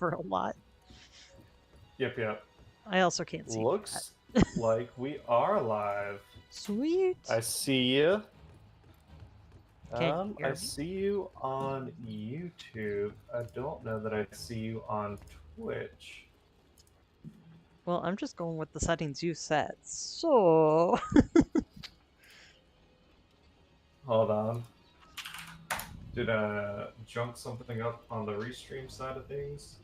for a lot. Yep. I also can't see Looks like we are live. Sweet. I see you. Can you hear I me? see you on YouTube. I don't know that I see you on Twitch. Well, I'm just going with the settings you set, so... Hold on. Did I junk something up on the restream side of things?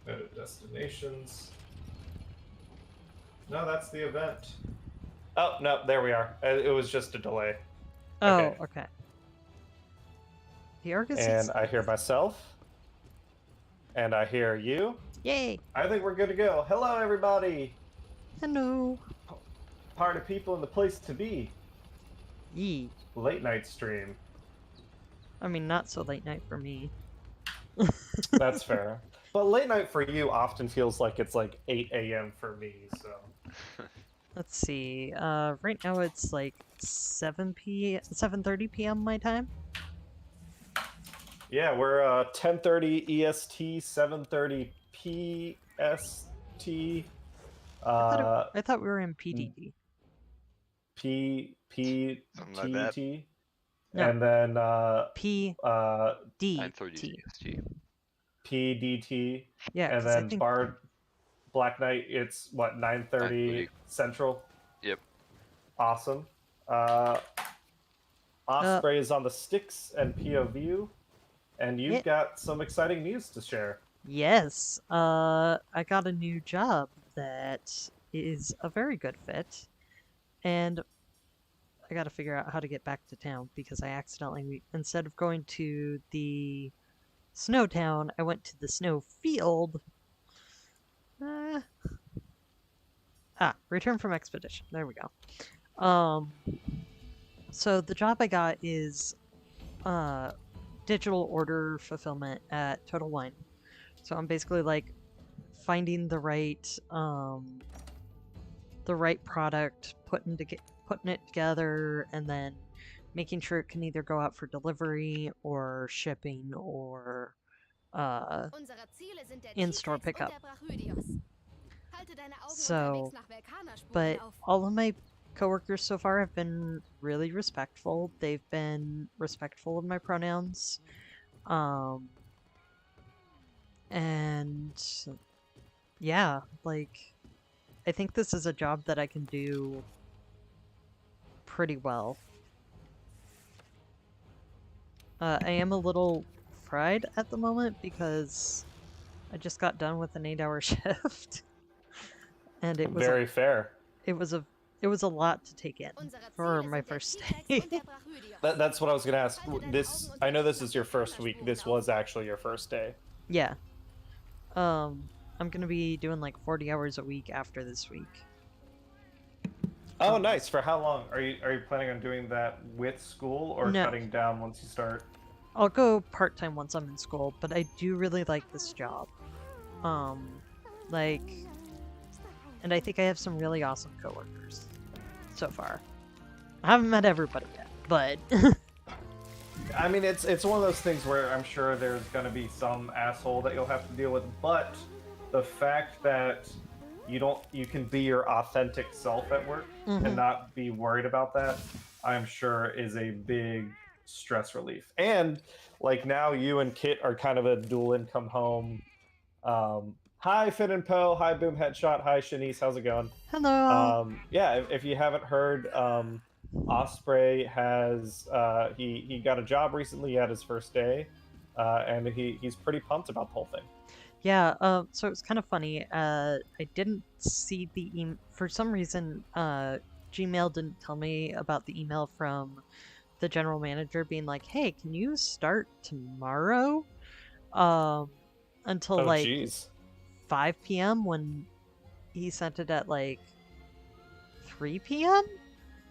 Edit destinations. No, that's the event. Oh, no, there we are. It was just a delay. Oh, okay. The And I hear myself. And I hear you. Yay! I think we're good to go. Hello, everybody! Hello! Party people in the place to be. Yee. Late night stream. I mean, not so late night for me. That's fair. But late night for you often feels like it's like 8 a.m. for me, so... Let's see. Right now it's like 7:30 p.m. my time. Yeah, we're 10:30 EST, 7:30 PST. I thought we were in PDD. Something like PTT. No. And then PDT. 9:30 EST. PDT. Yeah, And 'cause I then think... Black Knight, it's what, 9:30 Central? Yep. Awesome. Osprey is on the sticks and POV, and you've got some exciting news to share. Yes, I got a new job that is a very good fit, and I gotta figure out how to get back to town because I accidentally, instead of going to the snow town, I went to the snow field. Return from expedition. There we go. So the job I got is digital order fulfillment at Total Wine. So I'm basically like finding the right product, putting it together, and then making sure it can either go out for delivery or shipping or in-store pickup. So, but all of my coworkers so far have been really respectful. They've been respectful of my pronouns. And yeah, like, I think this is a job that I can do pretty well. I am a little fried at the moment because I just got done with an 8-hour shift. And it was very fair. It was a lot to take in for my first day. That's what I was gonna ask. I know this is your first week. This was actually your first day. Yeah. I'm gonna be doing like 40 hours a week after this week. Oh, nice. For how long? Are you planning on doing that with school or cutting down once you start? I'll go part-time once I'm in school, but I do really like this job. And I think I have some really awesome coworkers so far. I haven't met everybody yet, but I mean, it's one of those things where I'm sure there's gonna be some asshole that you'll have to deal with, but the fact that you can be your authentic self at work and not be worried about that, I'm sure is a big stress relief. And like now you and Kit are kind of a dual income home. Hi Finn and Poe, hi Boom Headshot, hi Shanice, how's it going? Hello. Yeah, if you haven't heard, Osprey has he got a job recently. He had his first day, and he's pretty pumped about the whole thing. Yeah, so it's kind of funny. I didn't see the email for some reason. Gmail didn't tell me about the email from the general manager being like, "Hey, can you start tomorrow?" Until like 5 p.m. when he sent it at like 3 p.m.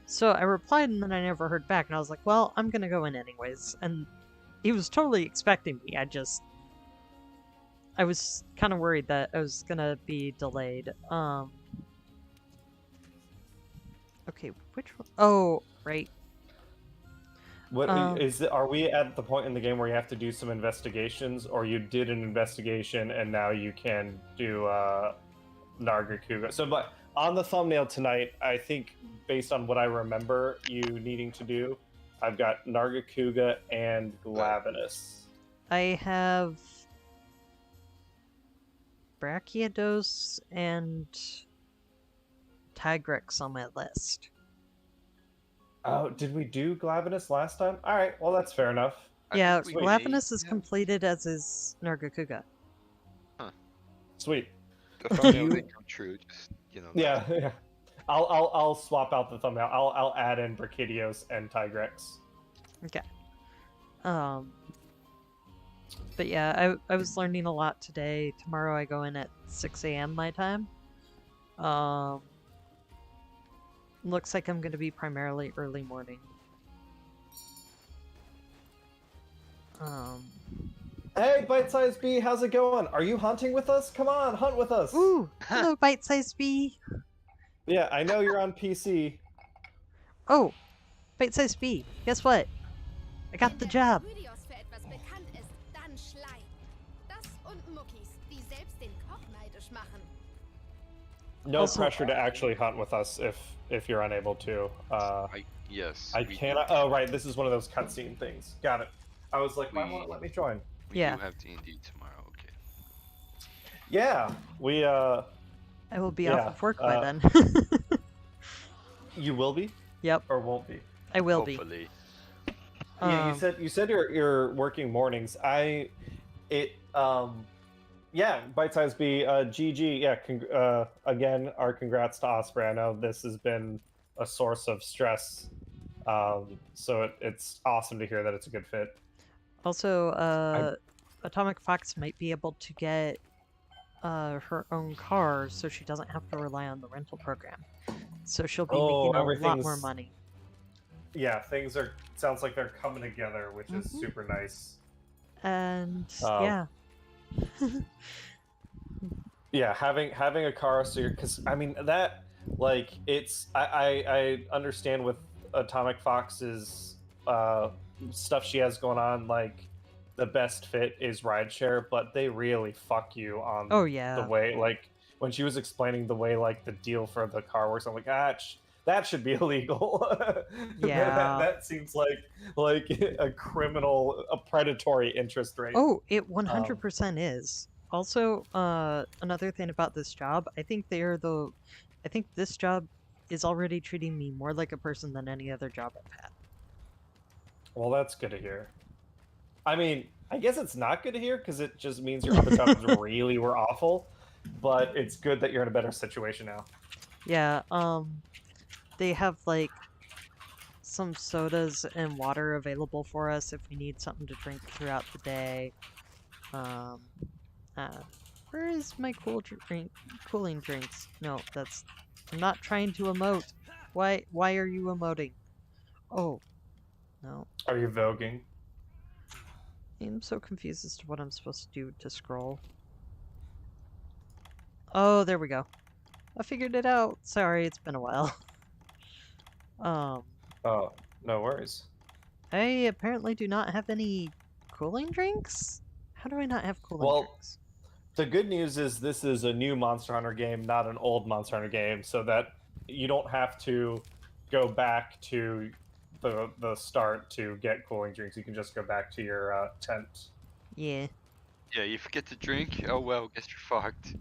So I replied and then I never heard back, and I was like, well, I'm gonna go in anyways. And he was totally expecting me. I was kind of worried that I was gonna be delayed. Okay, which one? Oh, right. What is it? Are we at the point in the game where you have to do some investigations, or you did an investigation and now you can do Nargacuga? So, but on the thumbnail tonight, I think based on what I remember you needing to do, I've got Nargacuga and Glavenus. I have Brachiodos and Tigrex on my list. Oh, did we do Glavenus last time? All right, well that's fair enough. Yeah, Glavenus is completed, as is Nargacuga. Huh. Sweet. The thumbnail did come true. Just Yeah, yeah. I'll swap out the thumbnail. I'll add in Brachiodos and Tigrex. Okay. But yeah, I was learning a lot today. Tomorrow I go in at 6 a.m. my time. Looks like I'm going to be primarily early morning. Hey, Bite Size Bee, how's it going? Are you hunting with us? Come on, hunt with us. Ooh, hello, Bite Size Bee. Yeah, I know you're on PC. Oh, Bite Size Bee, guess what? I got the job. No pressure to actually hunt with us if you're unable to. Yes. I cannot. Oh, right. This is one of those cutscene things. Got it. I was like, why won't it let me join? We do have D&D tomorrow. Okay. Yeah, we. I will be off of work by then. You will be? Yep. Or won't be? I will Hopefully. be. Yeah, you said you're working mornings. Yeah, Bite Size B, GG. Yeah, again, our congrats to Osprey. I know this has been a source of stress, so it's awesome to hear that it's a good fit. Also, Atomic Fox might be able to get her own car, so she doesn't have to rely on the rental program. So she'll be making a lot more money. Yeah, sounds like they're coming together, which is super nice. And yeah. Yeah, having a car, so because I mean that, like, it's I understand with Atomic Fox's stuff she has going on, like the best fit is rideshare, but they really fuck you on the way, like when she was explaining the way like the deal for the car works, I'm like, that should be illegal. Yeah. that seems like a criminal, a predatory interest rate. Oh, it 100% is. Also, another thing about this job, I think this job is already treating me more like a person than any other job I've had. Well, that's good to hear. I mean, I guess it's not good to hear because it just means your other jobs really were awful, but it's good that you're in a better situation now. Yeah, they have like some sodas and water available for us if we need something to drink throughout the day. Where is my cooling drinks? No, I'm not trying to emote. Why are you emoting? Oh, no. Are you voguing? I'm so confused as to what I'm supposed to do to scroll. Oh, there we go. I figured it out. Sorry, it's been a while. Oh, no worries. I apparently do not have any cooling drinks? How do I not have cooling drinks? The good news is this is a new Monster Hunter game, not an old Monster Hunter game, so that you don't have to go back to the start to get cooling drinks. You can just go back to your tent. Yeah. Yeah, you forget to drink? Oh well, guess you're fucked.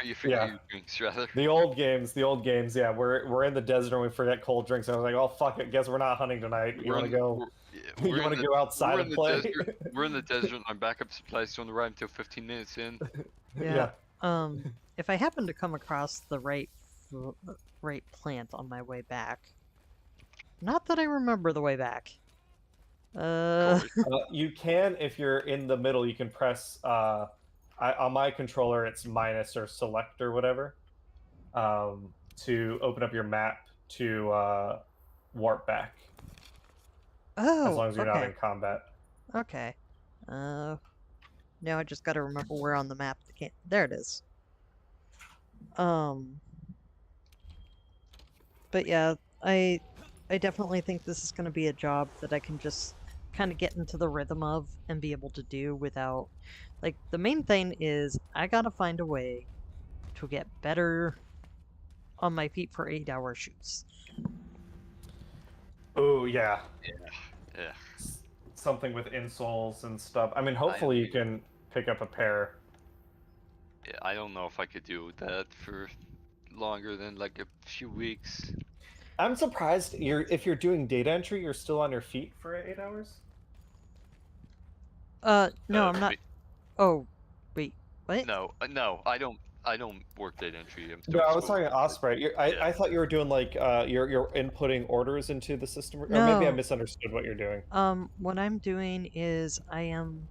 You forget your drinks, rather. The old games, yeah. We're in the desert and we forget cold drinks. And I was like, oh fuck it, guess we're not hunting tonight. You want to go? You want to go outside and play? We're in the desert and my backup supplies don't arrive until 15 minutes in. Yeah. If I happen to come across the right plant on my way back, not that I remember the way back. You can, if you're in the middle, you can press. On my controller, it's minus or select or whatever, to open up your map to warp back. Oh, as long as you're not in combat. Okay. Now I just gotta remember where on the map there it is. But yeah, I I definitely think this is going to be a job that I can just kind of get into the rhythm of and be able to do without. Like, the main thing is I gotta find a way to get better on my feet for 8-hour shoots. Oh yeah, Yeah. something with insoles and stuff. I mean, I hopefully you mean, can pick up a pair. yeah, I don't know if I could do that for longer than like a few weeks. I'm surprised if you're doing data entry, you're still on your feet for 8 hours. No, I'm not. Wait, Oh, wait, what? no, no, I don't. I don't work data entry. I'm No, still in I was school. talking Osprey. Yeah. I thought you were doing like you're inputting orders into the system, or maybe I No. misunderstood what you're doing. What I'm doing is I am.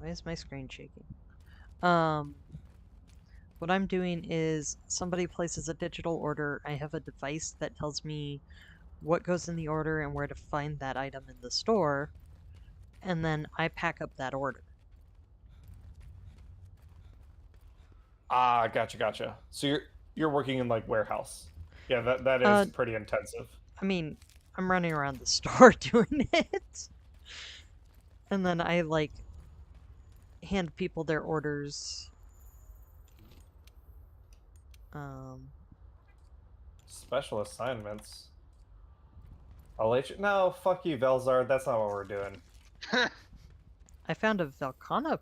Why is my screen shaking? Um, what I'm doing is somebody places a digital order. I have a device that tells me what goes in the order and where to find that item in the store, and then I pack up that order. Ah, gotcha. So you're working in like warehouse. Yeah, that is Uh, pretty intensive. I mean, I'm running around the store doing it. And then I, like, hand people their orders. Um, Special assignments. I'll let you. No, fuck you, Velzard. That's not what we're doing. I found a Velcana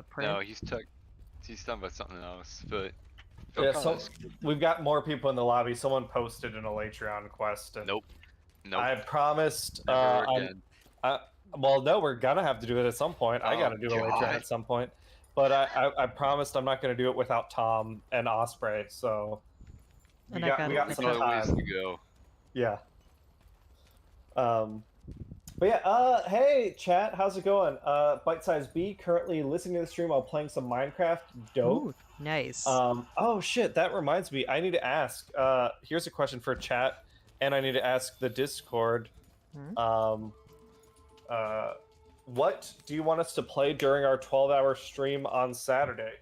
print. No, he's talking about something else, but Yeah, so Velcana's we've got more people in the lobby. Someone posted an Elatreon quest, and nope. I promised. Never again. Well, no, we're gonna have to do it at some point. I Oh, got to do Elatreon God. at some point, but I promised I'm not gonna do it without Tom and Osprey. So we And I got got some Another ways time. to go. Yeah. But yeah, hey chat, how's it going? Bite Size B currently listening to the stream while playing some Minecraft. Dope. Ooh, nice. Oh shit, that reminds me. I need to ask. Here's a question for chat, and I need to ask the Discord. What do you want us to play during our 12-hour stream on Saturday?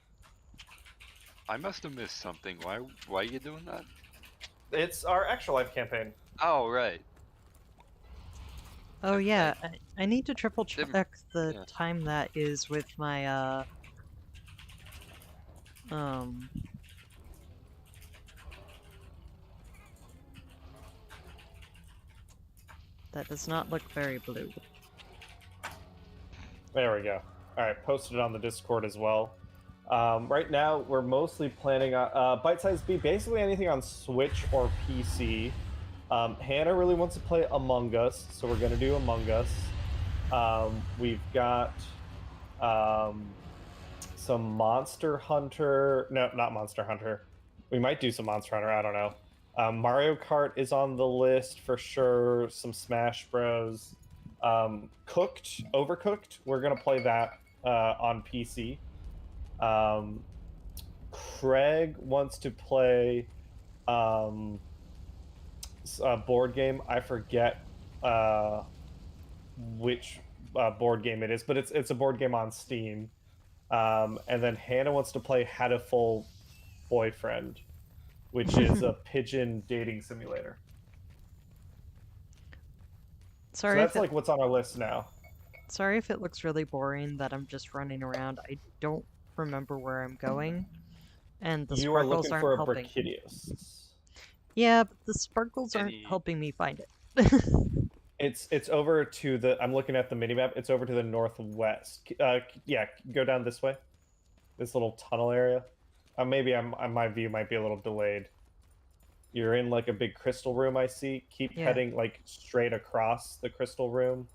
I must have missed something. Why are you doing that? It's our Extra Life campaign. Oh, right. Oh Okay. yeah, I need to triple check the yeah. time that is with my that does not look very blue. There we go. All right, posted it on the Discord as well. Right now, we're mostly planning on Bite Size B, basically anything on Switch or PC. Hannah really wants to play Among Us, so we're going to do Among Us. We've got some Monster Hunter. No, not Monster Hunter. We might do some Monster Hunter. I don't know. Mario Kart is on the list for sure. Some Smash Bros. Overcooked. We're going to play that on PC. Craig wants to play a board game. I forget which board game it is, but it's a board game on Steam. And then Hannah wants to play Hatoful Boyfriend, which is a pigeon dating simulator. Sorry, so that's like what's on our list now. Sorry if it looks really boring that I'm just running around. I don't remember where I'm going, and the You are sparkles looking aren't for a helping. Brachidius. Yeah, but the sparkles aren't helping me find it. It's over to the. I'm looking at the minimap. It's over to the northwest. Yeah, go down this way. This little tunnel area. Maybe my view might be a little delayed. You're in like a big crystal room. I see. Keep heading like straight across the crystal room.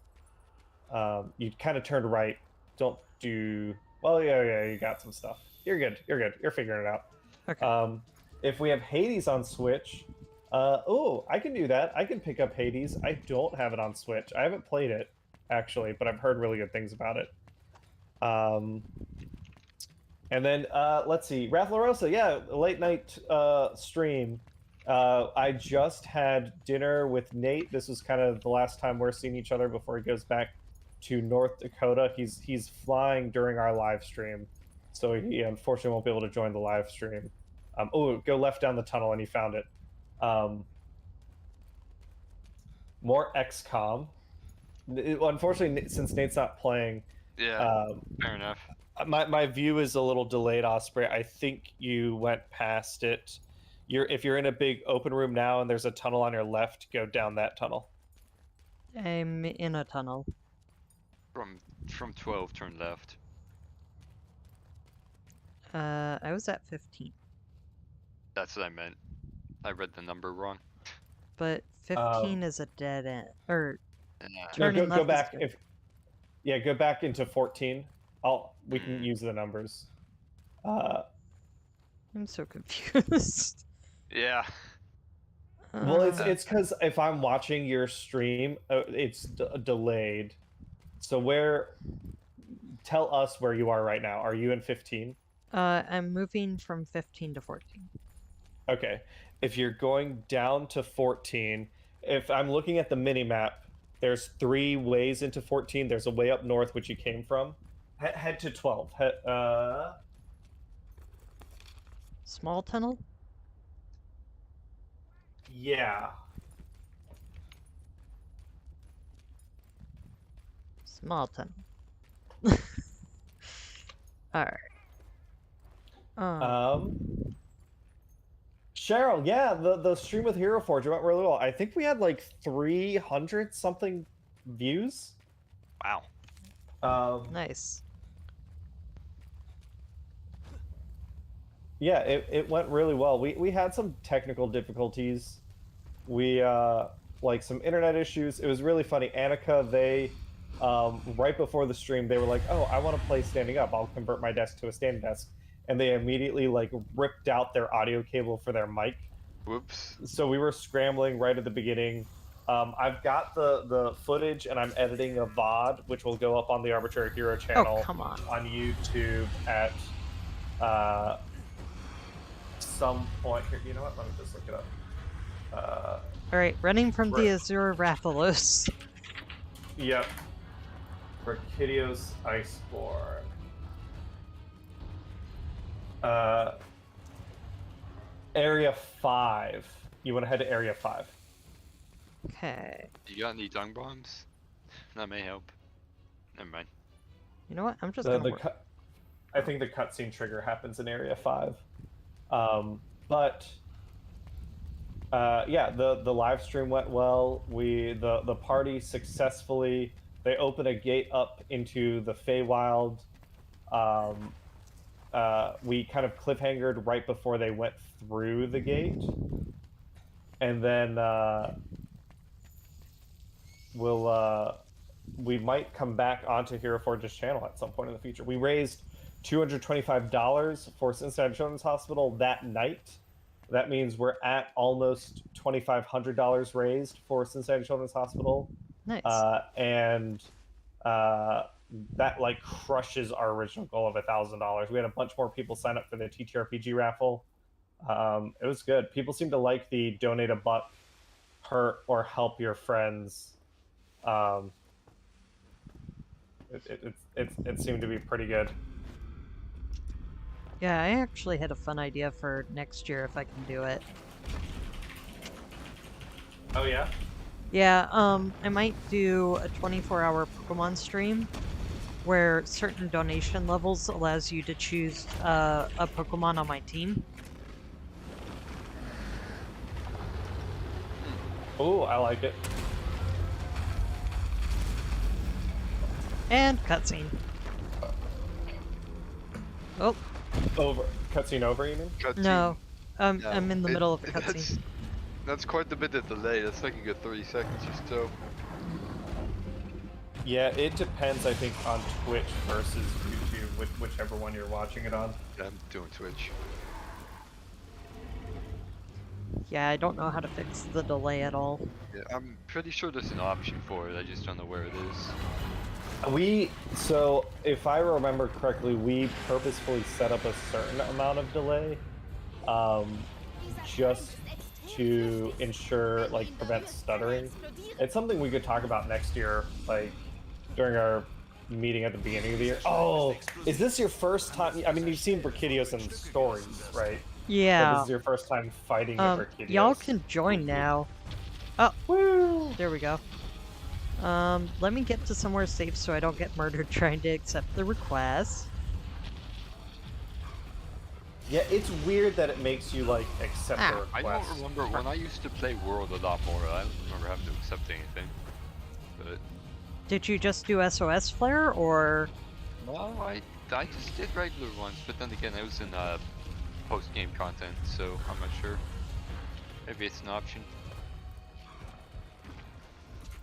You kind of turned right. Don't do. Well, yeah. You got some stuff. You're good. You're figuring it out. Okay. If we have Hades on Switch. Oh, I can do that. I can pick up Hades. I don't have it on Switch. I haven't played it, actually, but I've heard really good things about it. And then, let's see. Raph LaRosa, yeah, late night stream. I just had dinner with Nate. This was kind of the last time we're seeing each other before he goes back to North Dakota. He's flying during our live stream, so he unfortunately won't be able to join the live stream. Oh, go left down the tunnel and he found it. more XCOM. Unfortunately, since Nate's not playing, Yeah, fair enough. my view is a little delayed, Osprey. I think you went past it. If you're in a big open room now and there's a tunnel on your left, go down that tunnel. I'm in a tunnel. From 12, turn left. I was at 15, That's what I meant. I read the number wrong. but 15 is a dead end. Or Yeah. No, turning go left back. is good. Go back into 14. We can use the numbers. I'm so confused. Yeah. Well, it's because if I'm watching your stream, it's delayed. So tell us where you are right now. Are you in 15? I'm moving from 15 to 14. Okay. If you're going down to 14, if I'm looking at the mini map, there's 3 ways into 14. There's a way up north, which you came from. Head to 12. Small tunnel? Yeah. Small tunnel. Alright. Cheryl, yeah, the stream with Hero Forge went really well. I think we had like 300 something views. Wow. Nice. Yeah, it went really well. We had some technical difficulties. We like some internet issues. It was really funny. Annika, they right before the stream, they were like, "Oh, I want to play standing up. I'll convert my desk to a standing desk." And they immediately like ripped out their audio cable for their mic. Whoops. So we were scrambling right at the beginning. I've got the footage, and I'm editing a VOD, which will go up on the Arbitrary Hero channel on YouTube at some point here. You know what? Let me just look it up. Alright, running from the Azure Rathalos. Yep. World Iceborne. Area 5. You want to head to Area 5. Okay. You got any dung bombs? That may help. Never mind. You know what? I'm just gonna work. I think the cutscene trigger happens in Area 5. Yeah, the live stream went well. The party successfully, they opened a gate up into the Feywild. We kind of cliffhangered right before they went through the gate, and then we might come back onto Hero Forge's channel at some point in the future. We raised $225 for Cincinnati Children's Hospital that night. That means we're at almost $2,500 raised for Cincinnati Children's Hospital. Nice. And that like crushes our original goal of $1,000. We had a bunch more people sign up for the TTRPG raffle. It was good. People seem to like the donate a buck, hurt, or help your friends. It seemed to be pretty good. Yeah, I actually had a fun idea for next year if I can do it. Oh yeah? Yeah, I might do a 24-hour Pokemon stream where certain donation levels allows you to choose a Pokemon on my team. Oh, I like it. And cutscene. Oh. Over. Cutscene over, you mean? Cutscene. No, No, I'm in the middle of a cutscene. That's quite a bit of delay. That's like a good 30 seconds or so. Yeah, it depends, I think, on Twitch versus YouTube, whichever one you're watching it on. Yeah, I'm doing Twitch. Yeah, I don't know how to fix the delay at all. Yeah, I'm pretty sure there's an option for it. I just don't know where it is. So if I remember correctly, we purposefully set up a certain amount of delay, just to ensure, like, prevent stuttering. It's something we could talk about next year, like, during our meeting at the beginning of the year. Oh, is this your first time? I mean, you've seen Brachydios in stories, right? Yeah. But this is your first time fighting a Brachydios. Y'all can join now. Oh. Woo! There we go. Let me get to somewhere safe so I don't get murdered trying to accept the request. Yeah, it's weird that it makes you like accept the I request. don't remember when I used to play World a lot more. I don't remember having to accept anything. But Did you just do SOS flare or? no, I just did regular ones. But then again, I was in post-game content, so I'm not sure. Maybe it's an option.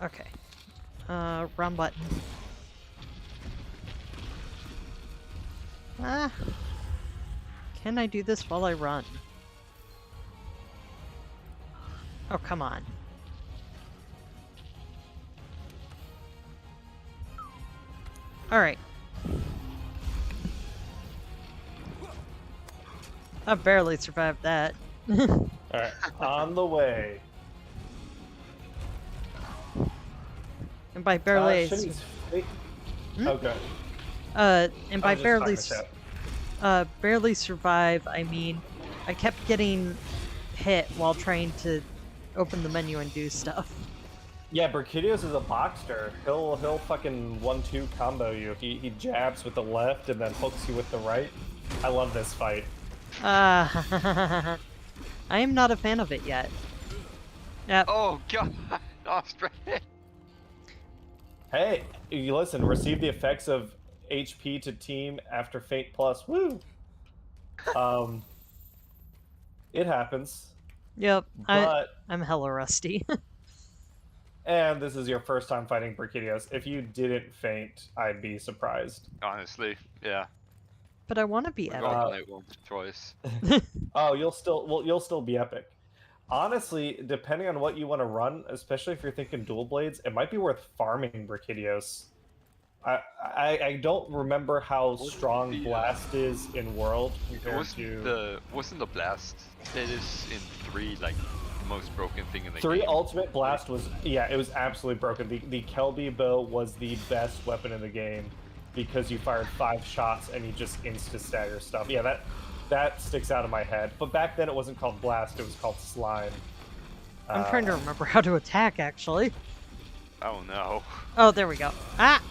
Okay. Run button. Ah. Can I do this while I run? Oh, come on. Alright. I barely survived that. Alright, on the way. And by barely... Shini's Hmm? Okay. And by I was just barely... talking to barely survive, I mean, I kept getting hit while trying to open the menu and do stuff. Yeah, Brachydios is a boxer. He'll fucking 1-2 combo you. He jabs with the left and then hooks you with the right. I love this fight. I am not a fan of it yet. Yep. Oh god, Osprey. Hey, you listen. Receive the effects of HP to team after Fate Plus. Woo. It happens. Yep. But I'm hella rusty. and this is your first time fighting Brachydios. If you didn't faint, I'd be surprised. Honestly, yeah. But I want to be We're epic. going it once or twice. Oh, you'll still be epic. Honestly, depending on what you want to run, especially if you're thinking dual blades, it might be worth farming Brachydios. I don't remember how strong Blast is in World compared to... Wasn't the Blast status in 3 like the most broken thing in the 3 game? Ultimate Blast was... Yeah, it was absolutely broken. The Kelby bow was the best weapon in the game because you fired 5 shots and you just insta-stagger stuff. Yeah, that sticks out of my head. But back then it wasn't called Blast, it was called Slime. I'm trying to remember how to attack, actually. Oh no. Oh, there we go. Ah!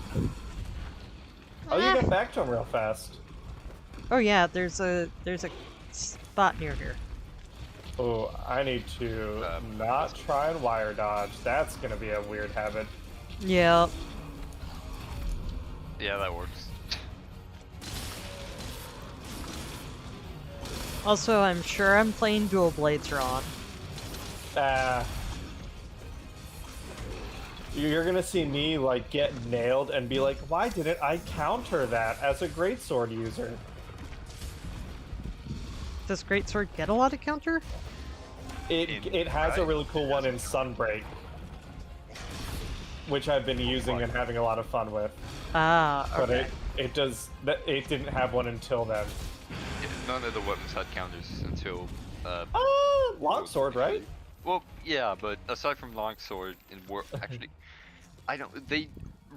Oh, you got back to him real fast. Oh yeah, there's a spot near here. Oh, I need to not try and wire dodge. That's gonna be a weird habit. Yep. Yeah, that works. Also, I'm sure I'm playing dual blades wrong. You're gonna see me like get nailed and be like, why didn't I counter that as a greatsword user? Does greatsword get a lot of counter? It has a really cool one in Sunbreak, which I've been using and having a lot of fun with. Ah, okay. But it didn't have one until then. Yeah, none of the weapons had counters until Longsword, right? Well, yeah, but aside from longsword in actually, they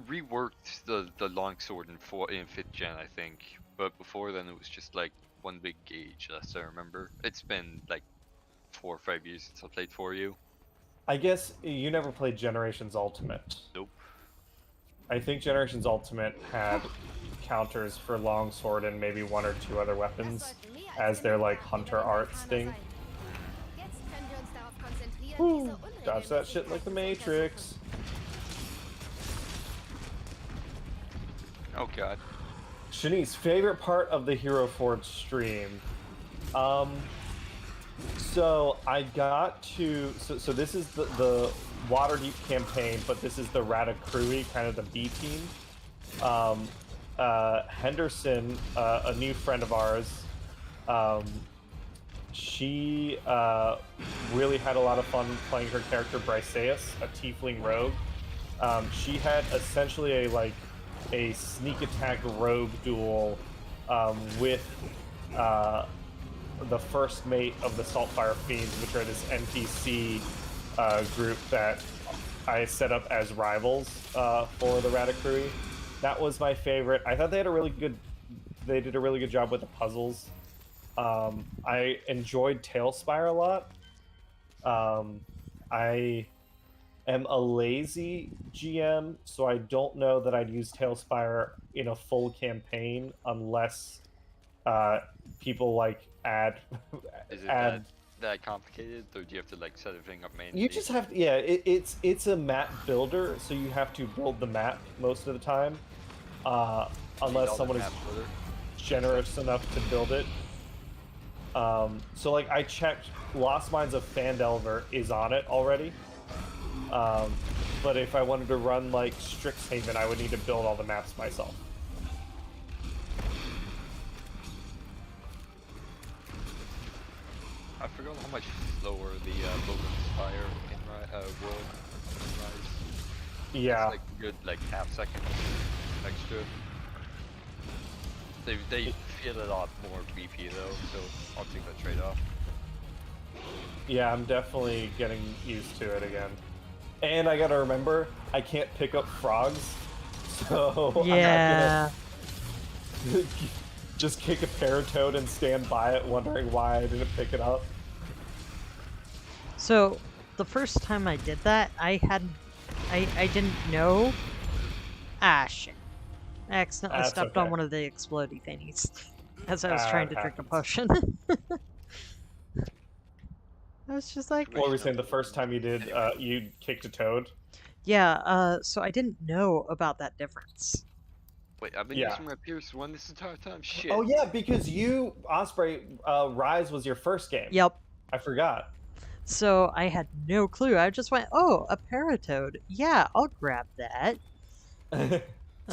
reworked the longsword in 5th gen, I think. But before then, it was just like one big gauge, as I remember. It's been like 4 or 5 years since I played for you. I guess you never played Generations Ultimate. Nope. I think Generations Ultimate had counters for longsword and maybe 1 or 2 other weapons as their like hunter arts thing. Woo. Dodge that shit like the Matrix. Oh god. Shanice's favorite part of the Hero Forge stream. So I got to so this is the Waterdeep campaign, but this is the Ratatouille, kind of the B team. Henderson, a new friend of ours, she really had a lot of fun playing her character Briseus, a tiefling rogue. She had essentially a sneak attack rogue duel with the first mate of the Saltfire Fiends, which are this NPC group that I set up as rivals for the Ratatouille. That was my favorite. I thought they did a really good job with the puzzles. I enjoyed Tailspire a lot. I am a lazy GM, so I don't know that I'd use Tailspire in a full campaign unless people like add Is it add. that complicated, or do you have to like set everything up manually? You just have to, yeah. It's a map builder, so you have to build the map most of the time, unless someone is generous enough to build it. So like I checked, Lost Mines of Phandelver is on it already. But if I wanted to run like Strixhaven, I would need to build all the maps myself. I forgot how much slower the Bogan Spire in World and Rise. Yeah. It's like a good like half second extra. They feel a lot more BP though, so I'll take that trade off. Yeah, I'm definitely getting used to it again. And I gotta remember, I can't pick up frogs, so Yeah. I'm not gonna just kick a paratoad and stand by it wondering why I didn't pick it up. So the first time I did that, I didn't know. Ah, shit. I accidentally That's stepped okay. on one of the explodey thingies as I was trying to drink a potion. I was just like, What were we saying? The first time you did, you kicked a toad? yeah, so I didn't know about that difference. Wait, I've been using my Pierce 1 this entire time? Shit. Oh yeah, because you, Osprey, Rise was your first game. Yep. I forgot. So I had no clue. I just went, oh, a paratoad. Yeah, I'll grab that.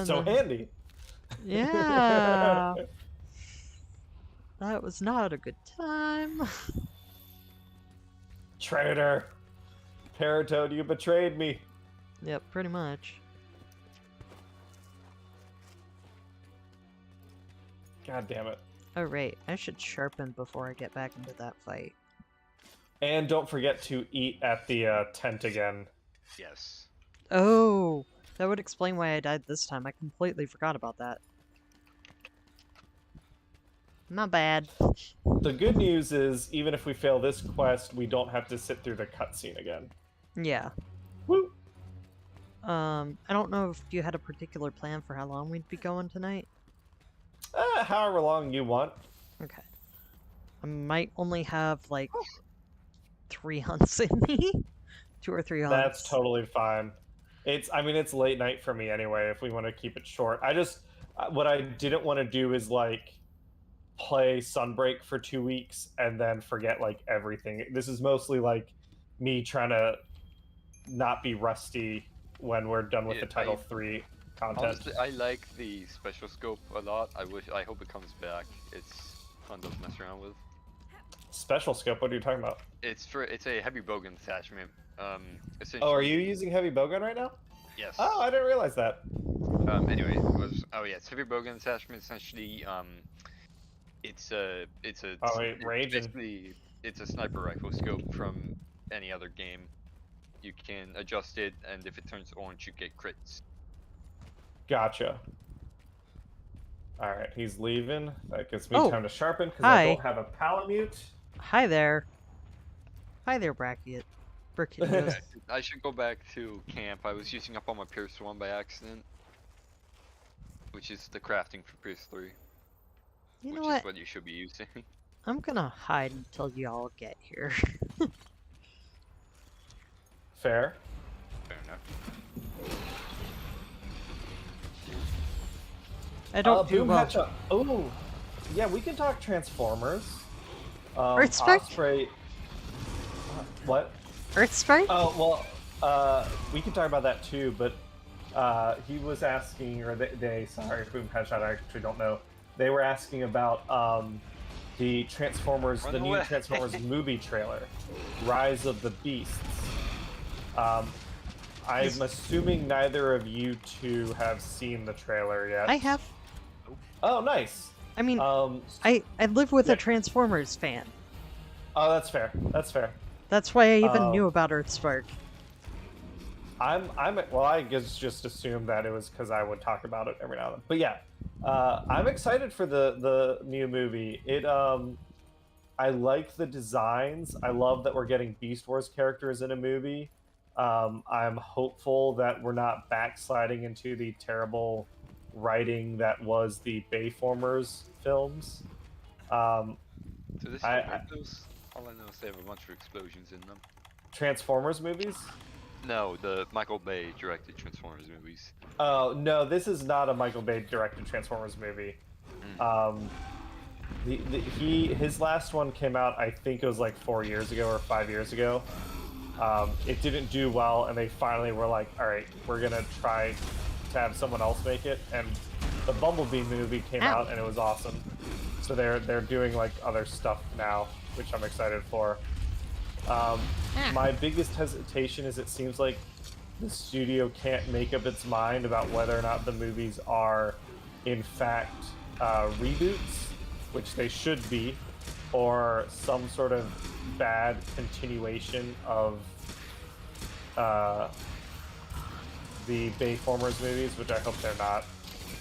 So handy. Yeah. That was not a good time. Traitor. Paratoad, you betrayed me. Yep, pretty much. God damn it. Oh, right. I should sharpen before I get back into that fight. And don't forget to eat at the tent again. Yes. Oh, that would explain why I died this time. I completely forgot about that. Not bad. The good news is, even if we fail this quest, we don't have to sit through the cutscene again. Yeah. Woo! I don't know if you had a particular plan for how long we'd be going tonight. However long you want. Okay. I might only have, like, 3 hunts in me. 2 or 3 hunts. That's totally fine. I mean, it's late night for me anyway, if we want to keep it short. What I didn't want to do is, like, play Sunbreak for 2 weeks and then forget, like, everything. This is mostly, like, me trying to not be rusty when we're done with the Title 3 content. Honestly, I like the special scope a lot. I hope it comes back. It's fun to mess around with. Special scope? What are you talking about? It's a heavy bowgun attachment. Oh, are you using heavy bowgun right now? Yes. Oh, I didn't realize that. Anyway, it's heavy bowgun attachment. Essentially, it's basically it's a sniper rifle scope from any other game. You can adjust it, and if it turns orange, you get crits. Gotcha. Alright, he's leaving. That gives me time to sharpen, because hi. I don't have a palamute. Hi there. Hi there, Brachiot. I should go back to camp. I was using up all my Pierce 1 by accident. Which is the crafting for Pierce 3. You know which what? is what you should be using. I'm gonna hide until y'all get here. Fair. Fair enough. I don't do well. Oh, yeah, we can talk Transformers. Earthspike? Osprey. What? Earthspike? Oh, well, we can talk about that too, but he was asking, or sorry, Boom Headshot, I actually don't know. They were asking about the Transformers, the new Transformers movie trailer, Rise of the Beasts. I'm assuming neither of you two have seen the trailer yet. I have. Oh, nice. I mean, I live with a Transformers fan. Oh, that's fair. That's fair. That's why I even knew about Earthspark. Well, I guess just assumed that it was because I would talk about it every now and then. But yeah, I'm excited for the new movie. I like the designs. I love that we're getting Beast Wars characters in a movie. I'm hopeful that we're not backsliding into the terrible writing that was the Bayformers films. So they I, still I make those? All I know is they have a bunch of explosions in them. Transformers movies? No, the Michael Bay directed Transformers movies. Oh no, this is not a Michael Bay directed Transformers movie. Um, his last one came out, I think it was like 4 years ago or 5 years ago. It didn't do well, and they finally were like, "All right, we're gonna try to have someone else make it." And the Bumblebee movie came out, and it was awesome. So they're doing like other stuff now, which I'm excited for. My biggest hesitation is it seems like the studio can't make up its mind about whether or not the movies are, in fact, reboots, which they should be, or some sort of bad continuation of the Bayformers movies, which I hope they're not.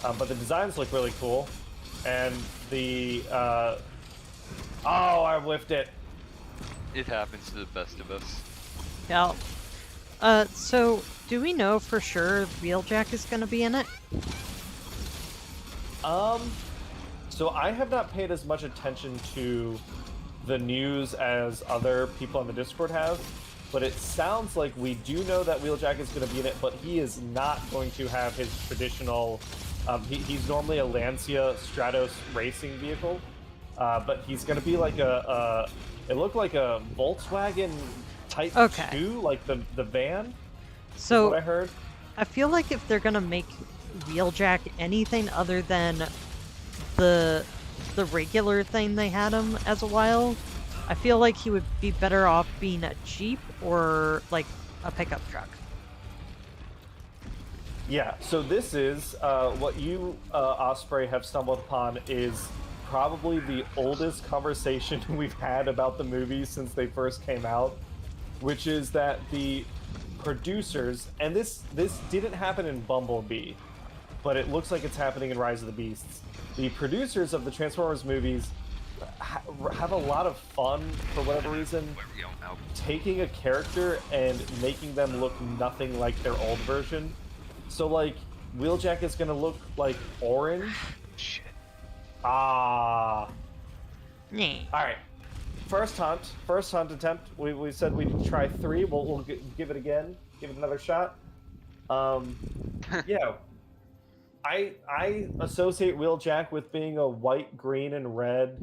But the designs look really cool, and the oh, I whiffed it. It happens to the best of us. Yeah. So do we know for sure Wheeljack is going to be in it? So I have not paid as much attention to the news as other people on the Discord have, but it sounds like we do know that Wheeljack is going to be in it, but he is not going to have his traditional. He's normally a Lancia Stratos racing vehicle, but he's going to be like it looked like a Volkswagen Type 2, like the van. So what I heard. I feel like if they're gonna make Wheeljack anything other than the regular thing they had him as a while, I feel like he would be better off being a Jeep or like a pickup truck. Yeah, so this is what you, Osprey, have stumbled upon is probably the oldest conversation we've had about the movies since they first came out, which is that the producers, and this didn't happen in Bumblebee, but it looks like it's happening in Rise of the Beasts. The producers of the Transformers movies have a lot of fun, for whatever reason, taking a character and making them look nothing like their old version. So, like, Wheeljack is gonna look like orange. Shit. Ah. Yeah. Alright. First hunt attempt. We said we'd try 3. We'll give it again. Give it another shot. Yeah. I associate Wheeljack with being a white, green, and red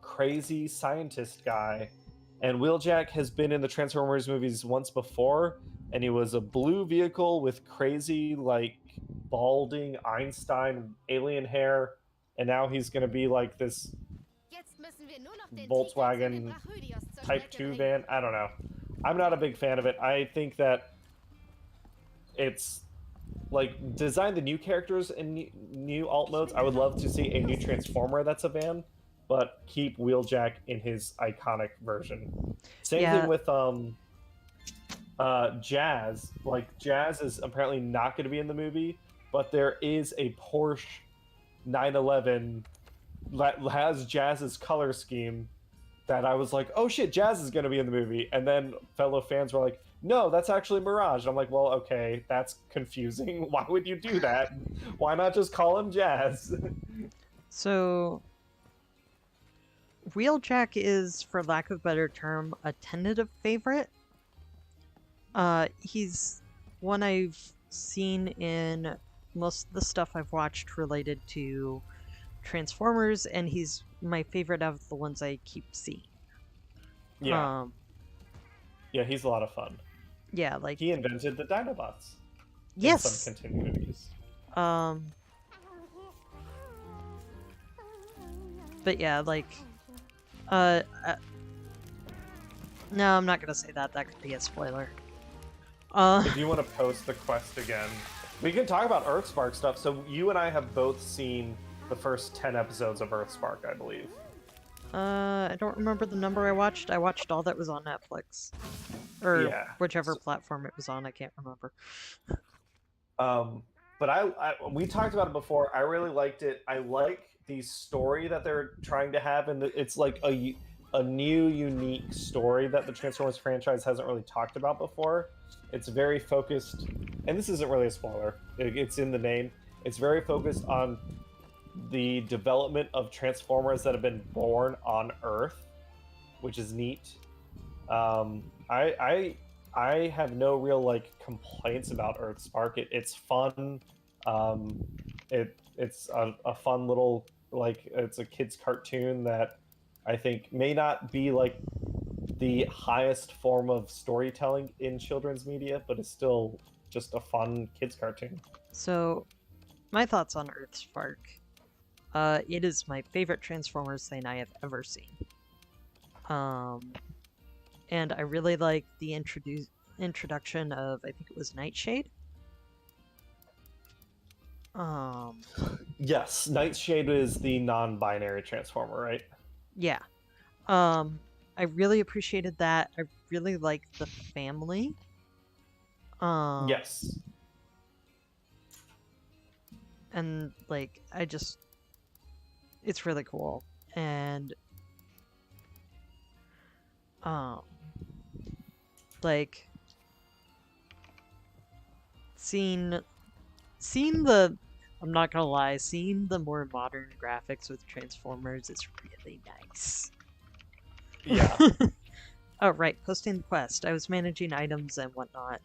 crazy scientist guy. And Wheeljack has been in the Transformers movies once before, and he was a blue vehicle with crazy, like, balding Einstein alien hair, and now he's gonna be like this Volkswagen Type 2 van. I don't know. I'm not a big fan of it. I think that it's like design the new characters in new alt modes. I would love to see a new Transformer that's a van, but keep Wheeljack in his iconic version. Same thing with Jazz. Like, Jazz is apparently not going to be in the movie, but there is a Porsche 911 that has Jazz's color scheme that I was like, oh shit, Jazz is going to be in the movie. And then fellow fans were like, no, that's actually Mirage. I'm like, well, okay, that's confusing. Why would you do that? Why not just call him Jazz? So, Wheeljack is, for lack of a better term, a tentative favorite. He's one I've seen in most of the stuff I've watched related to Transformers, and he's my favorite of the ones I keep seeing. Yeah. Yeah, he's a lot of fun. Yeah, like he invented the Dinobots. Yes. In some continuities. But yeah, like no, I'm not gonna say that. That could be a spoiler. If you want to post the quest again, we can talk about Earthspark stuff. So you and I have both seen the first 10 episodes of Earthspark, I believe. I don't remember the number I watched. I watched all that was on Netflix. Or whichever platform it was on, I can't remember. But we talked about it before. I really liked it. I like the story that they're trying to have, and it's like a new, unique story that the Transformers franchise hasn't really talked about before. It's very focused, and this isn't really a spoiler, it's in the name. It's very focused on the development of Transformers that have been born on Earth, which is neat. I have no real like complaints about Earthspark. It's fun. It's a fun little like it's a kid's cartoon that I think may not be like the highest form of storytelling in children's media, but it's still just a fun kids cartoon. So, my thoughts on Earthspark. It is my favorite Transformers thing I have ever seen. And I really like the introduction of, I think it was Nightshade. Yes, Nightshade is the non-binary Transformer, right? Yeah. I really appreciated that. I really liked the family. Yes. And like it's really cool. And like seeing the I'm not gonna lie, seeing the more modern graphics with Transformers is really nice. Yeah. Oh, right, posting the quest. I was managing items and whatnot.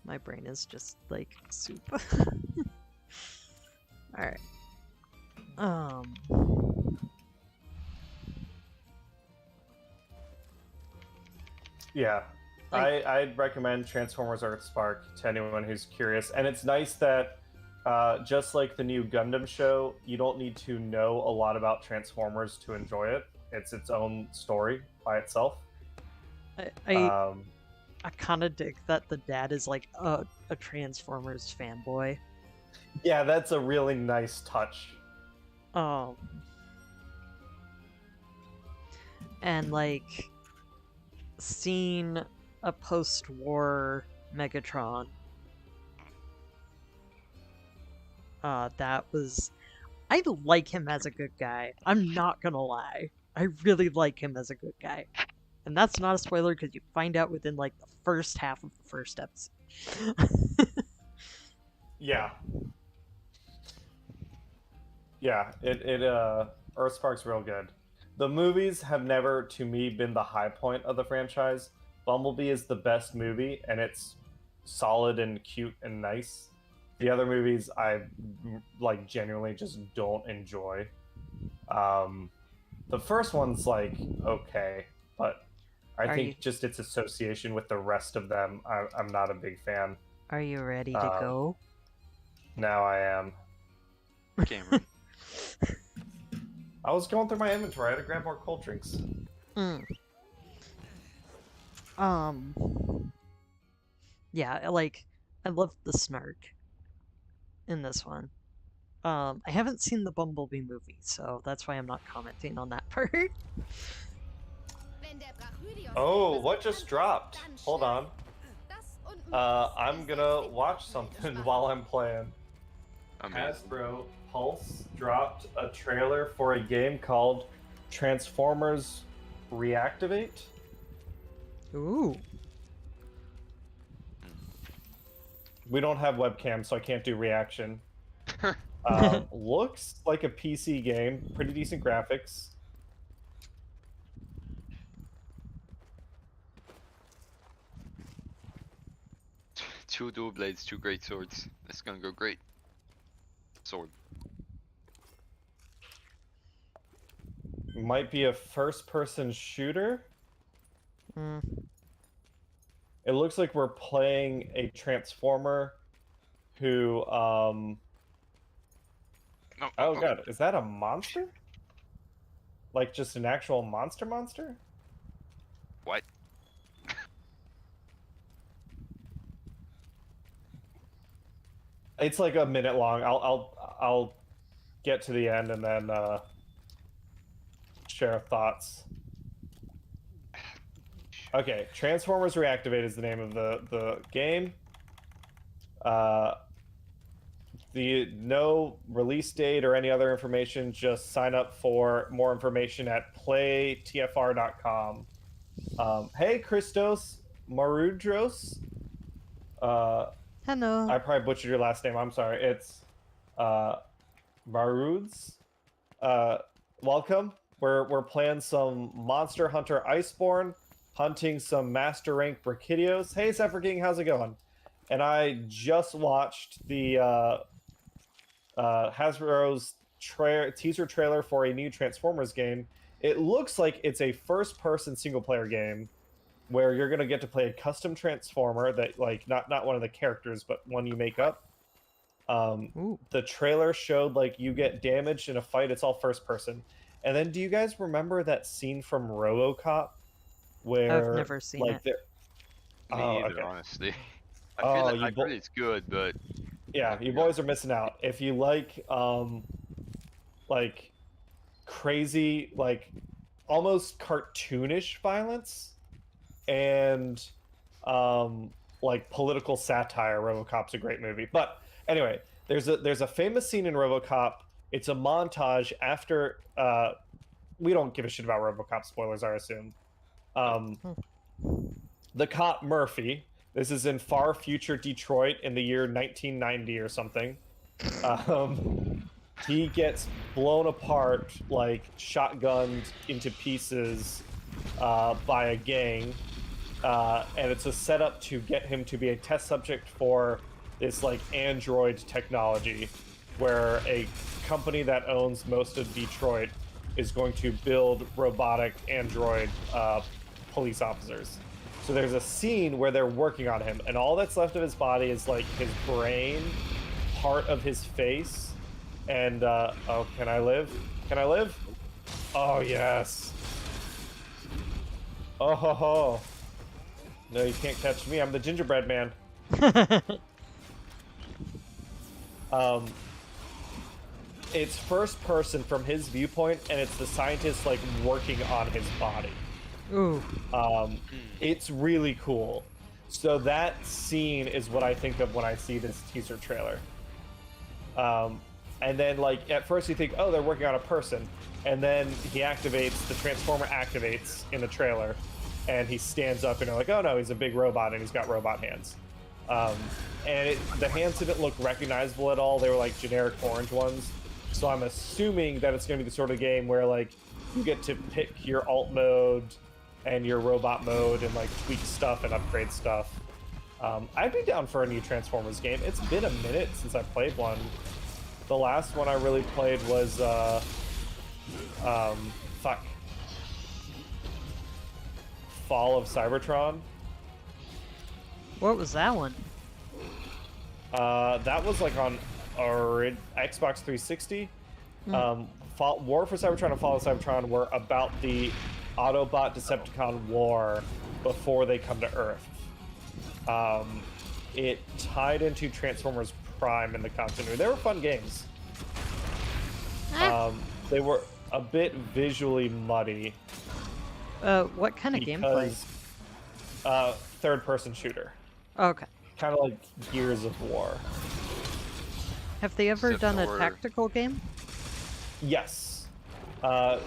My brain is just like soup. Alright. Yeah. I'd recommend Transformers Earthspark to anyone who's curious. And it's nice that just like the new Gundam show, you don't need to know a lot about Transformers to enjoy it. It's its own story by itself. I kind of dig that the dad is like a Transformers fanboy. Yeah, that's a really nice touch. And like seeing a post-war Megatron, that was. I like him as a good guy. I'm not gonna lie. I really like him as a good guy. And that's not a spoiler because you find out within like the first half of the first episode. Yeah. Yeah, Earthspark's real good. The movies have never, to me, been the high point of the franchise. Bumblebee is the best movie, and it's solid and cute and nice. The other movies I like genuinely just don't enjoy. The first one's like okay, but I think just its association with the rest of them, I'm not a big fan. Are you ready to go? Now I am. Cameron. I was going through my inventory. I had to grab more cold drinks. Yeah, like I love the snark in this one. I haven't seen the Bumblebee movie, so that's why I'm not commenting on that part. Oh, what just dropped? Hold on. I'm gonna watch something while I'm playing. Hasbro Pulse dropped a trailer for a game called Transformers Reactivate. Ooh. We don't have webcam, so I can't do reaction. Looks like a PC game. Pretty decent graphics. Two dual blades, two great swords. It's gonna go great. Sword. Might be a first-person shooter. It looks like we're playing a Transformer who, Oh god, is that a monster? Like just an actual monster? What? It's like a minute long. I'll get to the end and then share thoughts. Okay, Transformers Reactivate is the name of the game. no release date or any other information. Just sign up for more information at playtfr.com. Hey, Christos Marudros. Hello. I probably butchered your last name. I'm sorry. It's Maruds. Welcome. We're playing some Monster Hunter Iceborne, hunting some Master Rank Brachidios. Hey, Zephyr King, how's it going? And I just watched the Hasbro's teaser trailer for a new Transformers game. It looks like it's a first-person single-player game where you're gonna get to play a custom Transformer that, like, not one of the characters, but one you make up. The trailer showed like you get damaged in a fight. It's all first-person. And then, do you guys remember that scene from RoboCop where I've never seen like it. Me either, honestly. I feel like I heard it's good, but yeah, you boys are missing out. If you like crazy, like almost cartoonish violence and like political satire, RoboCop's a great movie. But anyway, there's a famous scene in RoboCop. It's a montage after we don't give a shit about RoboCop spoilers, I assume. The cop Murphy, this is in far future Detroit in the year 1990 or something. He gets blown apart, like shotgunned into pieces by a gang, and it's a setup to get him to be a test subject for this like android technology, where a company that owns most of Detroit is going to build robotic android police officers. So there's a scene where they're working on him, and all that's left of his body is like his brain, part of his face, and oh, can I live? Can I live? Oh yes. Oh ho ho. No, you can't catch me. I'm the gingerbread man. It's first person from his viewpoint, and it's the scientist like working on his body. Ooh. It's really cool. So that scene is what I think of when I see this teaser trailer. And then like at first you think, oh, they're working on a person, and then he activates, the Transformer activates in the trailer, and he stands up, and you're like, oh no, he's a big robot, and he's got robot hands. And the hands didn't look recognizable at all. They were like generic orange ones. So I'm assuming that it's going to be the sort of game where like you get to pick your alt mode and your robot mode and like tweak stuff and upgrade stuff. I'd be down for a new Transformers game. It's been a minute since I played one. The last one I really played was Fall of Cybertron. What was that one? That was like on our Xbox 360. War for Cybertron and Fall of Cybertron were about the Autobot Decepticon war before they come to Earth. It tied into Transformers Prime in the continuity. They were fun games. They were a bit visually muddy. What kind of gameplay? Third-person shooter. Okay. Kind of like Gears of War. Have they ever done a tactical game? Yes.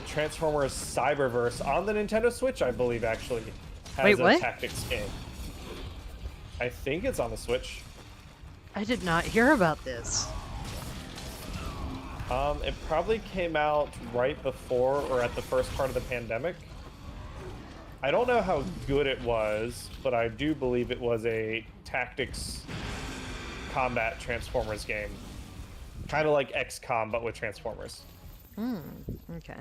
Transformers Cyberverse on the Nintendo Switch, I believe, actually has a tactics game. I think it's on the Switch. I did not hear about this. It probably came out right before or at the first part of the pandemic. I don't know how good it was, but I do believe it was a tactics combat Transformers game. Kind of like XCOM, but with Transformers. Okay.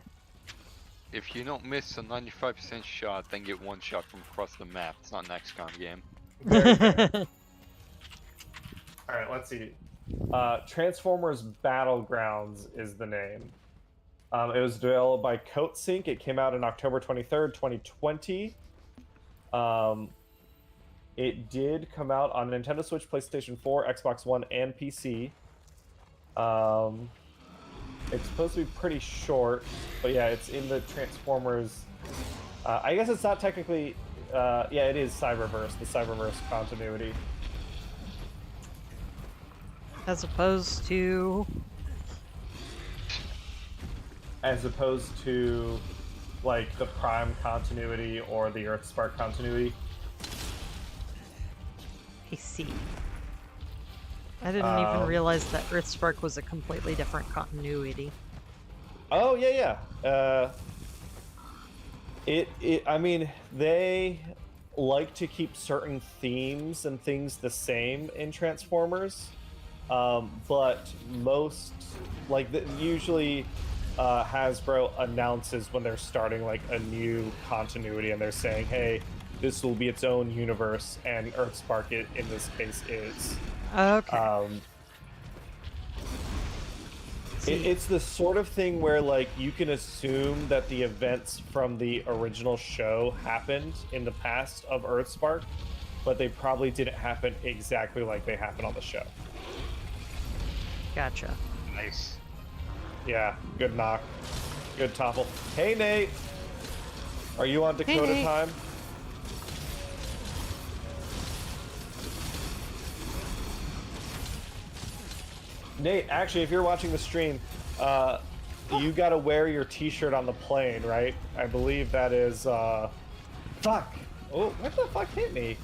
If you don't miss a 95% shot, then get one shot from across the map. It's not an XCOM game. Alright, let's see. Transformers Battlegrounds is the name. It was developed by Coatsink. It came out on October 23rd, 2020. It did come out on Nintendo Switch, PlayStation 4, Xbox One, and PC. It's supposed to be pretty short, but yeah, it's in the Transformers. I guess it's not technically. Yeah, it is Cyberverse, the Cyberverse continuity. As opposed to... As opposed to, like, the Prime continuity or the Earthspark continuity. I see. I didn't even realize that Earthspark was a completely different continuity. Oh, yeah. I mean, they like to keep certain themes and things the same in Transformers, but most, like, usually Hasbro announces when they're starting, like, a new continuity, and they're saying, hey, this will be its own universe, and Earthspark, in this case, is. Okay. It's the sort of thing where, like, you can assume that the events from the original show happened in the past of Earthspark, but they probably didn't happen exactly like they happened on the show. Gotcha. Nice. Yeah, good knock. Good topple. Hey, Nate! Are you on Dakota Nate. time? Nate, actually, if you're watching the stream, you gotta wear your t-shirt on the plane, right? I believe that is, fuck! Oh, what the fuck hit me?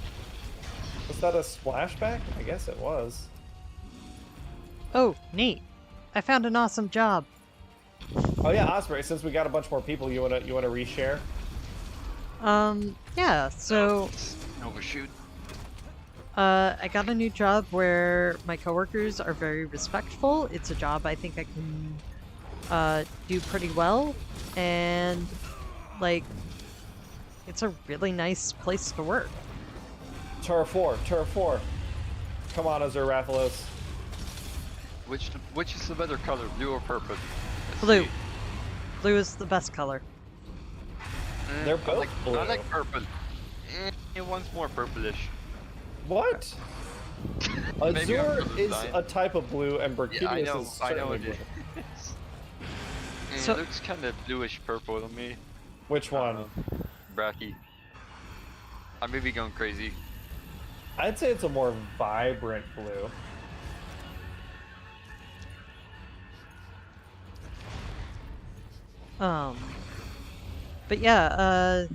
Was that a splashback? I guess it was. Oh, neat. I found an awesome job. Oh yeah, Osprey, since we got a bunch more people, you wanna reshare? Yeah, so... Overshoot. I got a new job where my coworkers are very respectful. It's a job I think I can do pretty well, and like it's a really nice place to work. Turf 4. Come on, Azur-Rathalos. Which is the better color, blue or purple? Let's Blue. see. Blue is the best color. They're both blue. I like purple. One's more purplish. What? Maybe I'm Azur is colorblind. a type of blue, and Yeah, I Burkidius know. is I know certainly it blue. is. So- It looks kind of bluish purple to me. Which one? Bracky. I may be going crazy. I'd say it's a more vibrant blue. But yeah,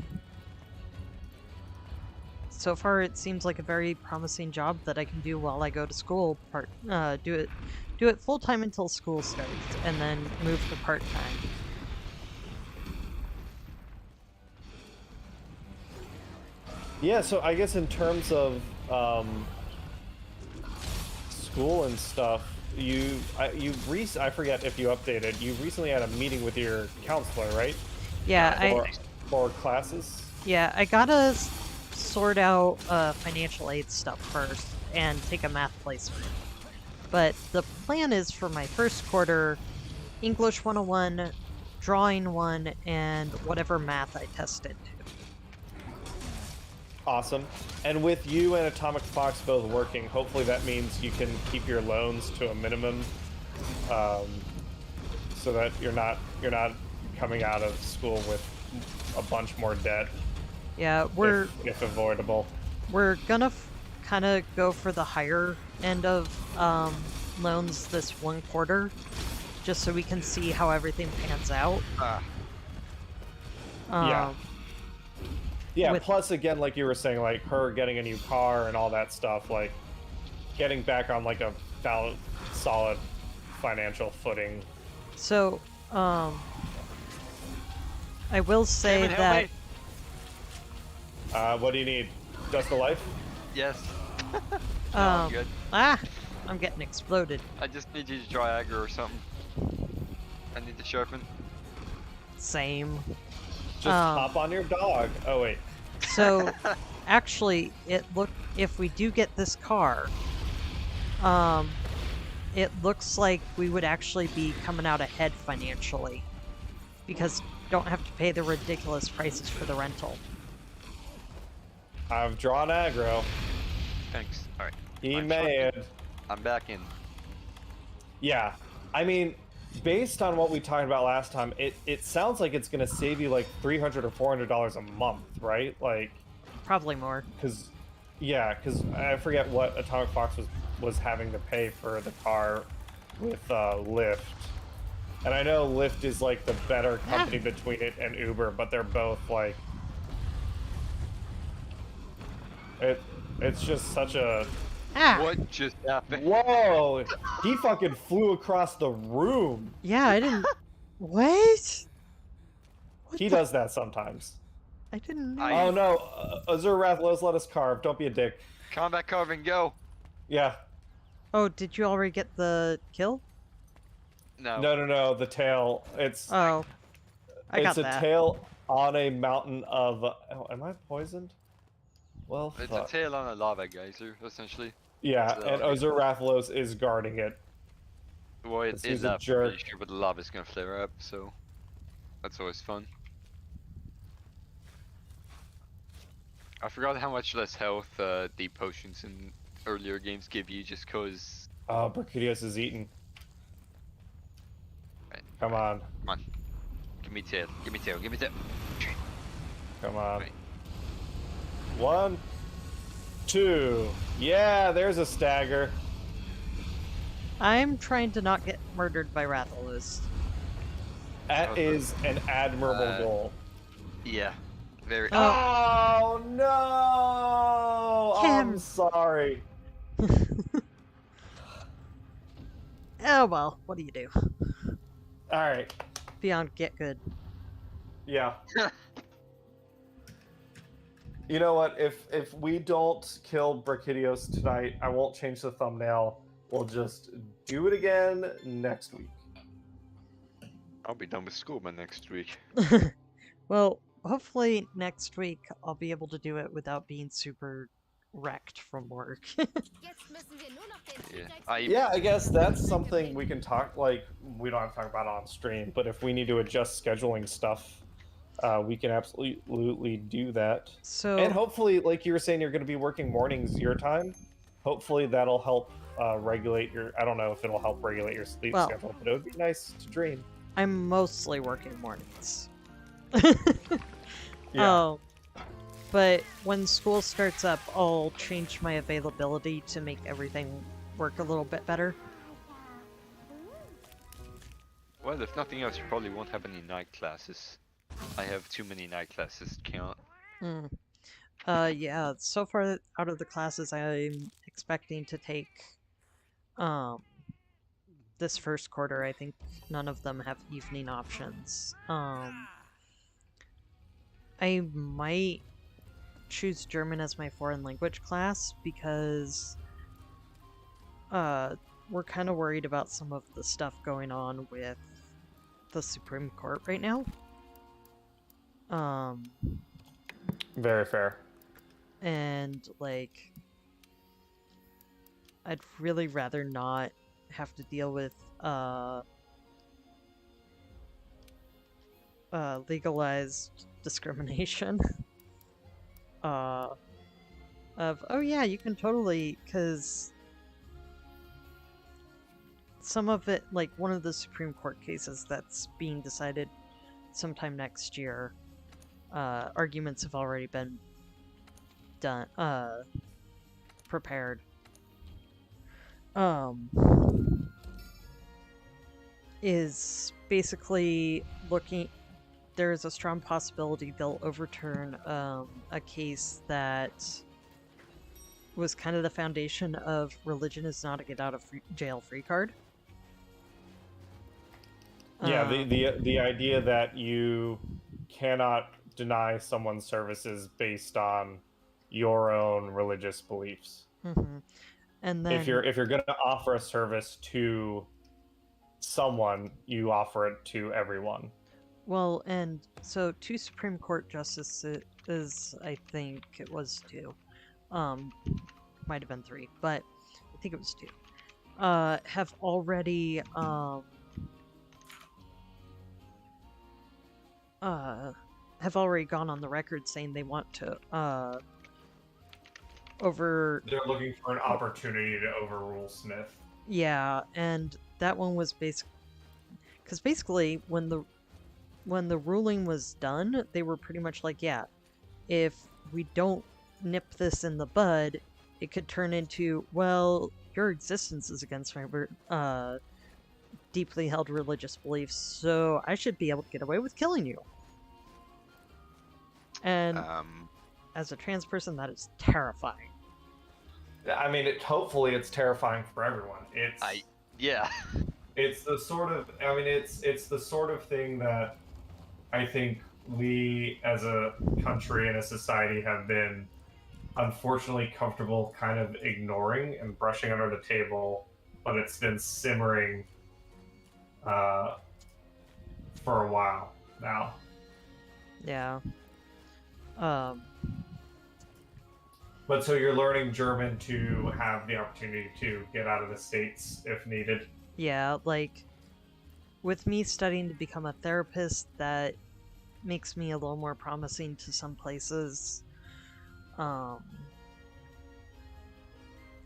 so far it seems like a very promising job that I can do while I go to school. Do it full time until school starts, and then move to part time. Yeah, so I guess in terms of school and stuff, I forget if you updated. You recently had a meeting with your counselor, right? Yeah, For classes. Yeah, I gotta sort out financial aid stuff first and take a math placement. But the plan is for my first quarter, English 101, Drawing 1, and whatever math I tested. Awesome. And with you and Atomic Fox both working, hopefully that means you can keep your loans to a minimum, so that you're not coming out of school with a bunch more debt. Yeah, if avoidable. we're gonna kind of go for the higher end of loans this one quarter, just so we can see how everything pans out. Yeah. Yeah, with- plus again, like you were saying, like her getting a new car and all that stuff, like getting back on like a solid financial footing. So, I will say David, that... help What do you need? Just a life? Yes. No, I'm good. I'm getting exploded. I just need you to draw aggro or something. I need to sharpen. Same. Just hop on your dog. Oh wait. So, actually, if we do get this car, it looks like we would actually be coming out ahead financially, because we don't have to pay the ridiculous prices for the rental. I've drawn aggro. Thanks. Alright. He I'm mad. I'm back in. Yeah. I mean, based on what we talked about last time, it sounds like it's gonna save you like $300 or $400 a month, right? Like, Probably more. because I forget what Atomic Fox was was having to pay for the car with Lyft. And I know Lyft is like the better company between it and Uber, but they're both like it's just such a What just happened? whoa! He fucking flew across the room. Yeah, I didn't. What? He does that sometimes. I didn't know. Oh no, Azur Rathlos, let us carve. Don't be a dick. Combat carving, go. Yeah. Oh, did you already get the kill? No. No. The tail. It's Oh, I got a that. tail on a mountain of. Oh, am I poisoned? Well, It's fuck. a tail on a lava geyser, essentially. Yeah, So, and Azur Rathlos is guarding it. Well, it He's is a up, jerk. pretty sure, but the lava's gonna flare up, so that's always fun. I forgot how much less health the potions in earlier games give you, just cause. Oh, Brachydios is eaten. Right. Come on. Come on. Give me tail. Give me tail. Give me tail. Come on. Right. 1, 2. Yeah, there's a stagger. I'm trying to not get murdered by Rathalos. That is an admirable goal. Yeah. Very. Oh no! I'm sorry. Oh well, what do you do? All right. Beyond get good. Yeah. You know what? If we don't kill Brachydios tonight, I won't change the thumbnail. We'll just do it again next week. I'll be done with school by next week. Well, hopefully next week I'll be able to do it without being super wrecked from work. Yeah, I guess that's something we can talk, like, we don't have to talk about on stream, but if we need to adjust scheduling stuff, we can absolutely do that. So, and hopefully, like you were saying, you're going to be working mornings your time. Hopefully that'll help regulate your, I don't know if it'll help regulate your sleep schedule, but it would be nice to dream. I'm mostly working mornings. Yeah. But when school starts up, I'll change my availability to make everything work a little bit better. Well, if nothing else, you probably won't have any night classes. I have too many night classes to count. Yeah, so far out of the classes I'm expecting to take, this first quarter, I think none of them have evening options. I might choose German as my foreign language class because we're kind of worried about some of the stuff going on with the Supreme Court right now. Very fair. And like I'd really rather not have to deal with legalized discrimination. Of, oh yeah, you can totally, because some of it, like one of the Supreme Court cases that's being decided sometime next year, arguments have already been done, prepared. Is basically looking, there's a strong possibility they'll overturn a case that was kind of the foundation of religion is not a get out of jail free card. Yeah, the idea that you cannot deny someone's services based on your own religious beliefs. And then if you're going to offer a service to someone, you offer it to everyone. Well, and so 2 Supreme Court justices, I think it was 2, might have been 3, but I think it was 2, have already, gone on the record saying they want to, They're looking for an opportunity to overrule Smith. Yeah, and that one was basically when the ruling was done, they were pretty much like, yeah, if we don't nip this in the bud, it could turn into, well, your existence is against my deeply held religious beliefs, so I should be able to get away with killing you. And as a trans person, that is terrifying. I mean, hopefully it's terrifying for everyone. Yeah. It's the sort of, I mean, it's the sort of thing that I think we as a country and a society have been unfortunately comfortable kind of ignoring and brushing under the table, but it's been simmering for a while now. Yeah. But so you're learning German to have the opportunity to get out of the States if needed? Yeah, like, with me studying to become a therapist, that makes me a little more promising to some places.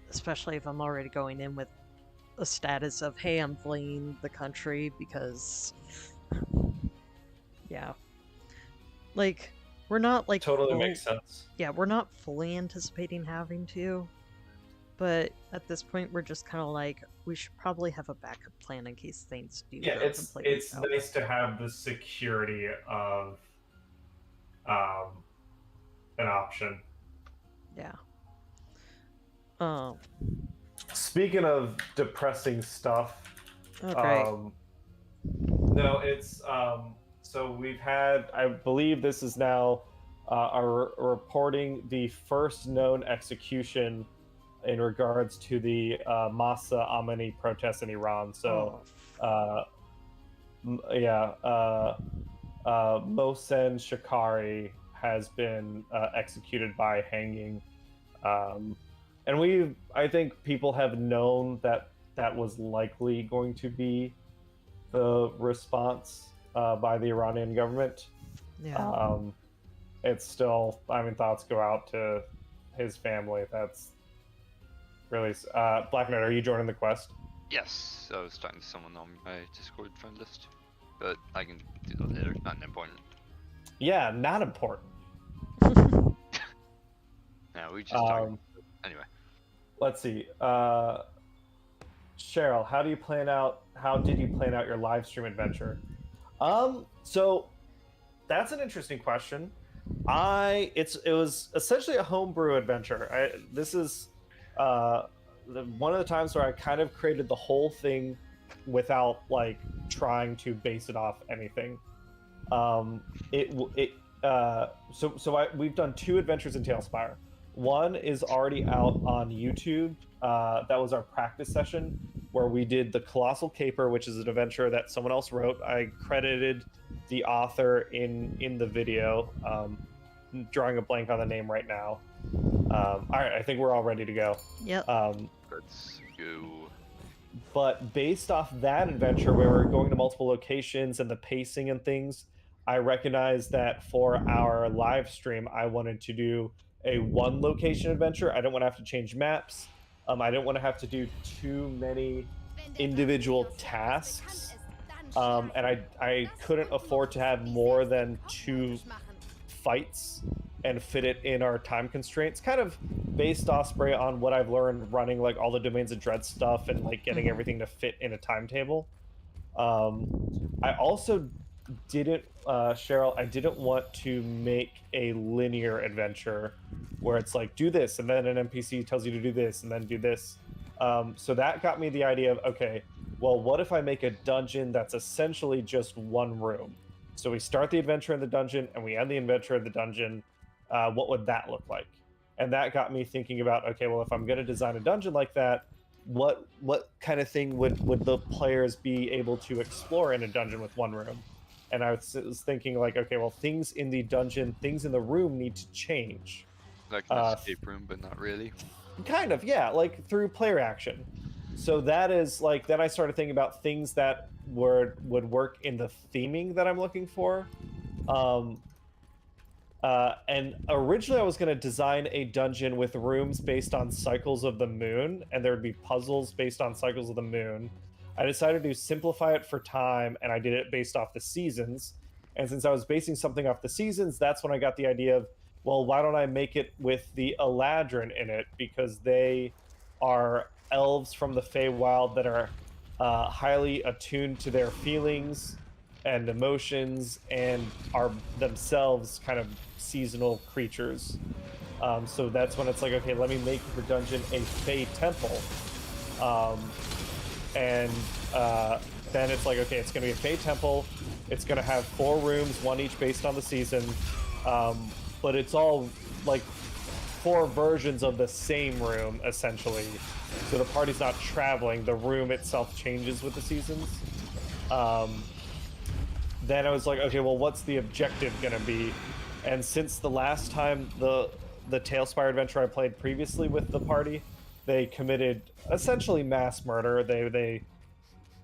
Especially if I'm already going in with a status of, hey, I'm fleeing the country because... yeah. Like, we're not, like... Totally makes sense. Yeah, we're not fully anticipating having to, but at this point we're just kind of like, we should probably have a backup plan in case things do go completely it's south. nice to have the security of an option. Yeah. Speaking of depressing stuff, okay. No, it's so we've had, I believe this is now reporting the first known execution in regards to the Masa Amini protests in Iran. So, Mohsen Shakari has been executed by hanging. And I think people have known that that was likely going to be the response by the Iranian government. Yeah. It's still, I mean, thoughts go out to his family. That's really... Black Knight, are you joining the quest? Yes, I was talking to someone on my Discord friend list, but I can do that later. Not important. Yeah, not important. No, we just talked. Anyway. Let's see. Cheryl, how did you plan out your live stream adventure? So that's an interesting question. It was essentially a homebrew adventure. This is one of the times where I kind of created the whole thing without like trying to base it off anything. We've done 2 adventures in Tailspire. One is already out on YouTube. That was our practice session where we did the Colossal Caper, which is an adventure that someone else wrote. I credited the author in the video. Drawing a blank on the name right now. All right, I think we're all ready to go. Yep. Let's go. But based off that adventure where we're going to multiple locations and the pacing and things, I recognized that for our live stream, I wanted to do a 1 location adventure. I didn't want to have to change maps. I didn't want to have to do too many individual tasks. And I couldn't afford to have more than 2 fights and fit it in our time constraints. Kind of based Osprey on what I've learned running like all the Domains of Dread stuff and like getting everything to fit in a timetable. I also didn't, Cheryl, I didn't want to make a linear adventure where it's like, do this, and then an NPC tells you to do this, and then do this. So that got me the idea of, okay, well, what if I make a dungeon that's essentially just 1 room? So we start the adventure in the dungeon, and we end the adventure in the dungeon. What would that look like? And that got me thinking about, okay, well, if I'm going to design a dungeon like that, what kind of thing would the players be able to explore in a dungeon with 1 room? And I was thinking like, okay, well, things in the dungeon, things in the room need to change. Like an escape room, but not really. Kind of, yeah, like through player action. So that is like, then I started thinking about things that would work in the theming that I'm looking for. And originally I was going to design a dungeon with rooms based on cycles of the moon, and there would be puzzles based on cycles of the moon. I decided to simplify it for time, and I did it based off the seasons. And since I was basing something off the seasons, that's when I got the idea of, well, why don't I make it with the Eladrin in it? Because they are elves from the Feywild that are highly attuned to their feelings and emotions and are themselves kind of seasonal creatures. So that's when it's like, okay, let me make the dungeon a Fey temple. And then it's like, okay, it's going to be a Fey temple. It's going to have 4 rooms, 1 each based on the season. But it's all like 4 versions of the same room, essentially. So the party's not traveling. The room itself changes with the seasons. Then I was like, okay, well, what's the objective going to be? And since the last time the Tailspire adventure I played previously with the party, they committed essentially mass murder. They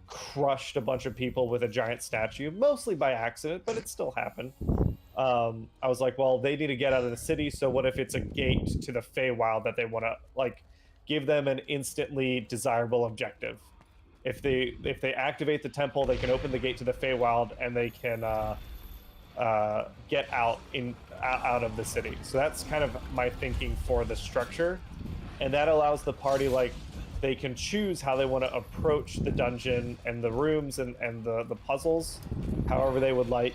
crushed a bunch of people with a giant statue, mostly by accident, but it still happened. I was like, well, they need to get out of the city, so what if it's a gate to the Feywild that they want to, like, give them an instantly desirable objective? If they activate the temple, they can open the gate to the Feywild, and they can get out of the city. So that's kind of my thinking for the structure, and that allows the party, like, they can choose how they want to approach the dungeon and the rooms and the puzzles however they would like.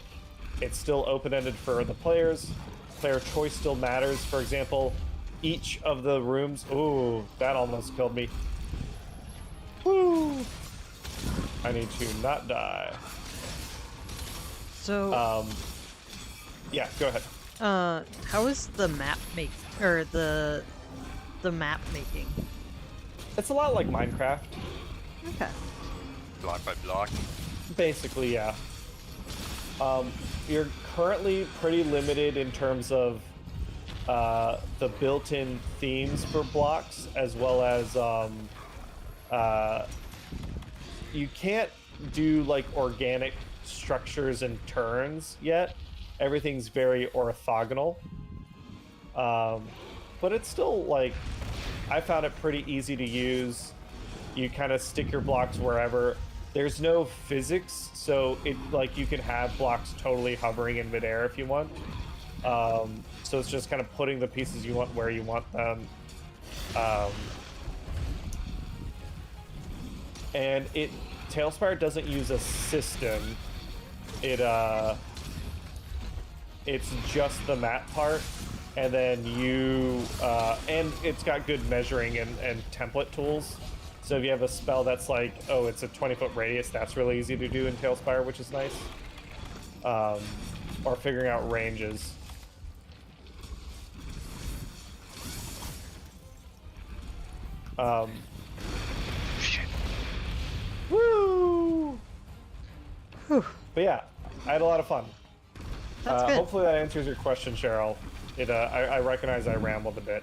It's still open-ended for the players. Player choice still matters. For example, each of the rooms... Ooh, that almost killed me. Woo! I need to not die. So... yeah, go ahead. How is the map the map making? It's a lot like Minecraft. Okay. Block by block. Basically, yeah. You're currently pretty limited in terms of the built-in themes for blocks, as well as you can't do like organic structures and turns yet. Everything's very orthogonal. But it's still like, I found it pretty easy to use. You kind of stick your blocks wherever. There's no physics, so it like you can have blocks totally hovering in midair if you want. So it's just kind of putting the pieces you want where you want them. And Tailspire doesn't use a system. It's just the map part, and then and it's got good measuring and template tools. So if you have a spell that's like, oh, it's a 20-foot radius, that's really easy to do in Tailspire, which is nice. Or figuring out ranges. Shit. Woo! Whew. But yeah, I had a lot of fun. That's good. Hopefully that answers your question, Cheryl. I recognize I rambled a bit.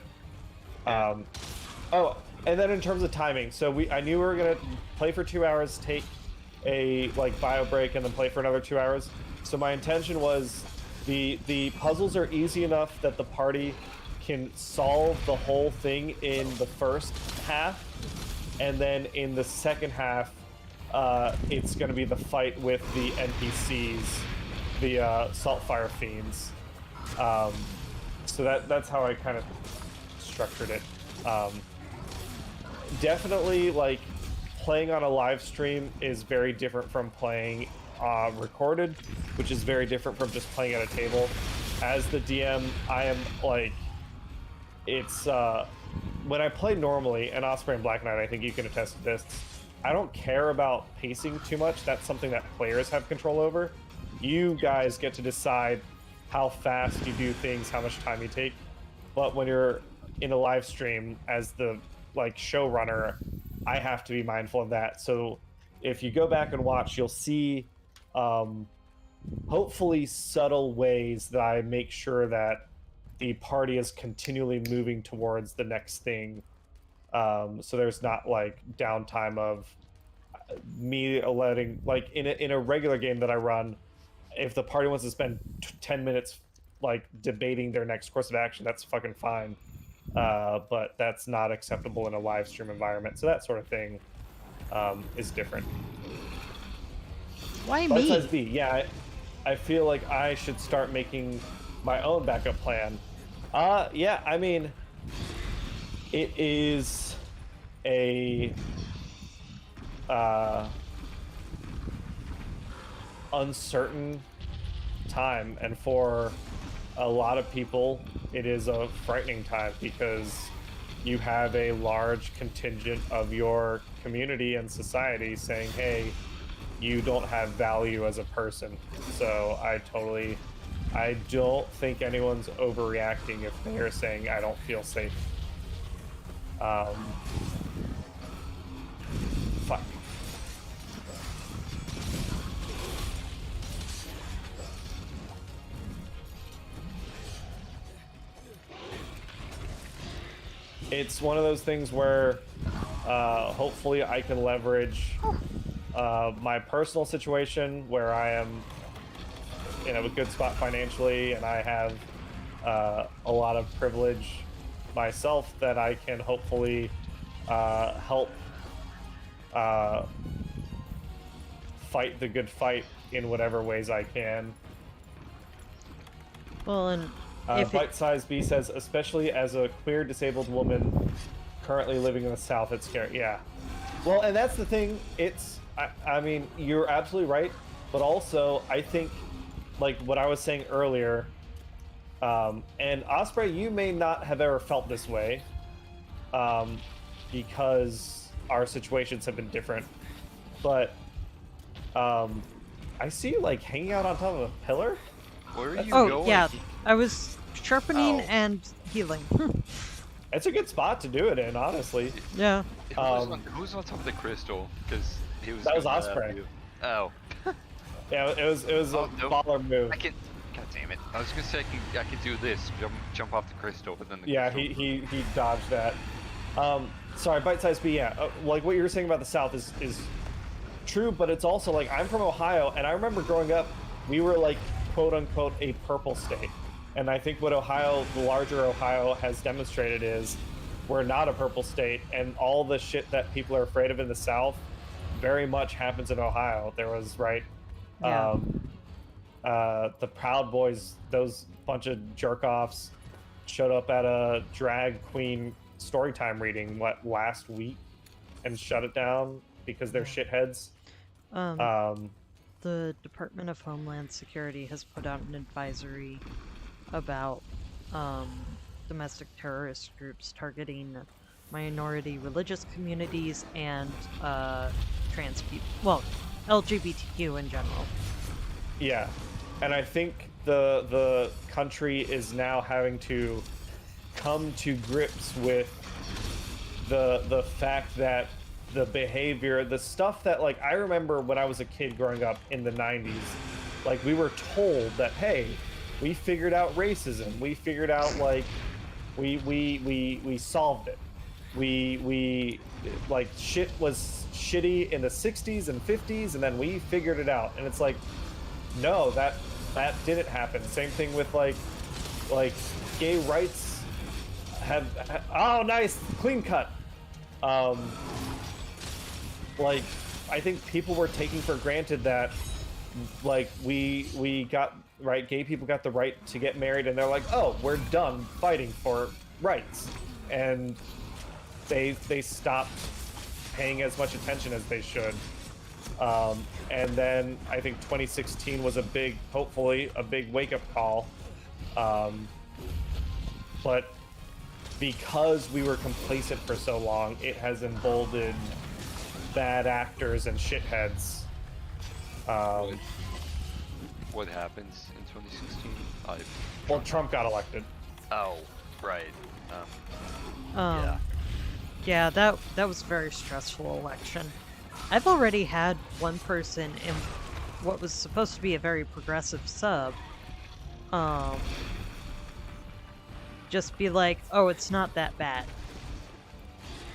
Oh, and then in terms of timing, so I knew we were gonna play for 2 hours, take a like bio break, and then play for another 2 hours. So my intention was the puzzles are easy enough that the party can solve the whole thing in the first half, and then in the second half, it's gonna be the fight with the NPCs, the Saltfire Fiends. So that's how I kind of structured it. Definitely, like, playing on a live stream is very different from playing recorded, which is very different from just playing at a table. As the DM, I am like, it's when I play normally, and Osprey and Black Knight, I think you can attest to this, I don't care about pacing too much. That's something that players have control over. You guys get to decide how fast you do things, how much time you take. But when you're in a live stream as the like showrunner, I have to be mindful of that. So if you go back and watch, you'll see hopefully subtle ways that I make sure that the party is continually moving towards the next thing. So there's not like downtime of me letting, like in a regular game that I run, if the party wants to spend 10 minutes like debating their next course of action, that's fucking fine. But that's not acceptable in a live stream environment. So that sort of thing is different. Why Bite Size me? B, yeah, I feel like I should start making my own backup plan. Yeah, I mean, it is a uncertain time, and for a lot of people it is a frightening time because you have a large contingent of your community and society saying, hey, you don't have value as a person. So I don't think anyone's overreacting if they are saying I don't feel safe. Fuck. It's one of those things where hopefully I can leverage my personal situation where I am in a good spot financially and I have a lot of privilege myself that I can hopefully help fight the good fight in whatever ways I can. Well, and Bite-sized B says, especially as a queer disabled woman currently living in the South, it's scary. Yeah. Well, and that's the thing. I mean, you're absolutely right. But also, I think, like what I was saying earlier, and Osprey, you may not have ever felt this way because our situations have been different. But I see you, like, hanging out on top of a pillar. Where are you oh going? yeah, I was sharpening Oh. and healing. It's a good spot to do it in, honestly. Yeah. Who's on top of the crystal? Because he was. That was gonna have Osprey. you. Oh. Yeah, it was Oh, a no. baller move. I can. God damn it! I was gonna say I can do this. Jump off the crystal, but then the Yeah, crystal... he dodged that. Sorry, bite-sized B. Yeah, like what you were saying about the South is true, but it's also like I'm from Ohio, and I remember growing up, we were like quote unquote a purple state, and I think what the larger Ohio has demonstrated is we're not a purple state, and all the shit that people are afraid of in the South very much happens in Ohio. There was Yeah. the Proud Boys, those bunch of jerk-offs, showed up at a drag queen storytime reading last week and shut it down because they're shitheads. The Department of Homeland Security has put out an advisory about domestic terrorist groups targeting minority religious communities and trans people. Well, LGBTQ in general. Yeah, and I think the country is now having to come to grips with the fact that the behavior, the stuff that, like, I remember when I was a kid growing up in the 90s, like, we were told that, hey, we figured out racism, we figured out, like, we solved it, we like, shit was shitty in the 60s and 50s, and then we figured it out. And it's like, no, that didn't happen. Same thing with like gay rights have oh, nice, clean cut. Like, I think people were taking for granted that, like, we got right, gay people got the right to get married, and they're like, oh, we're done fighting for rights, and they stopped paying as much attention as they should. And then I think 2016 was hopefully a big wake-up call. But because we were complacent for so long, it has emboldened bad actors and shitheads. What happens in 2016? Well, Trump got elected. Oh, right. Yeah. Yeah, that was a very stressful election. I've already had one person in what was supposed to be a very progressive sub just be like, oh, it's not that bad.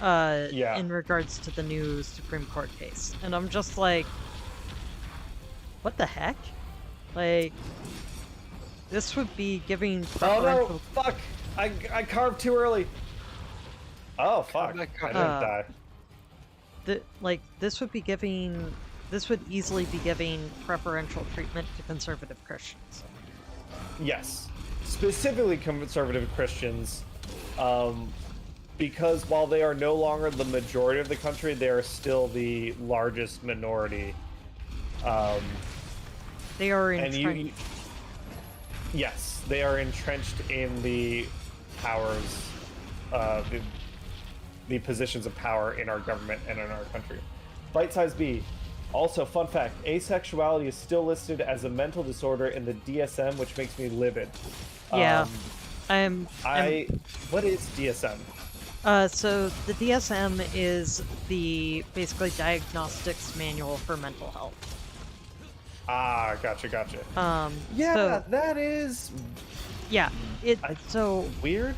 In regards to the new Supreme Court case. And I'm just like, what the heck? Like, this would be giving preferential... Oh no, fuck! I carved too early! Oh fuck, I didn't die. This would easily be giving preferential treatment to conservative Christians. Yes. Specifically conservative Christians, because while they are no longer the majority of the country, they are still the largest minority. They are And entrenched. yes, they are entrenched in the powers, the positions of power in our government and in our country. Bite Size B. Also, fun fact, asexuality is still listed as a mental disorder in the DSM, which makes me livid. Yeah. What is DSM? So the DSM is the basically diagnostics manual for mental health. Ah, gotcha. Yeah, So, that is yeah, so weird.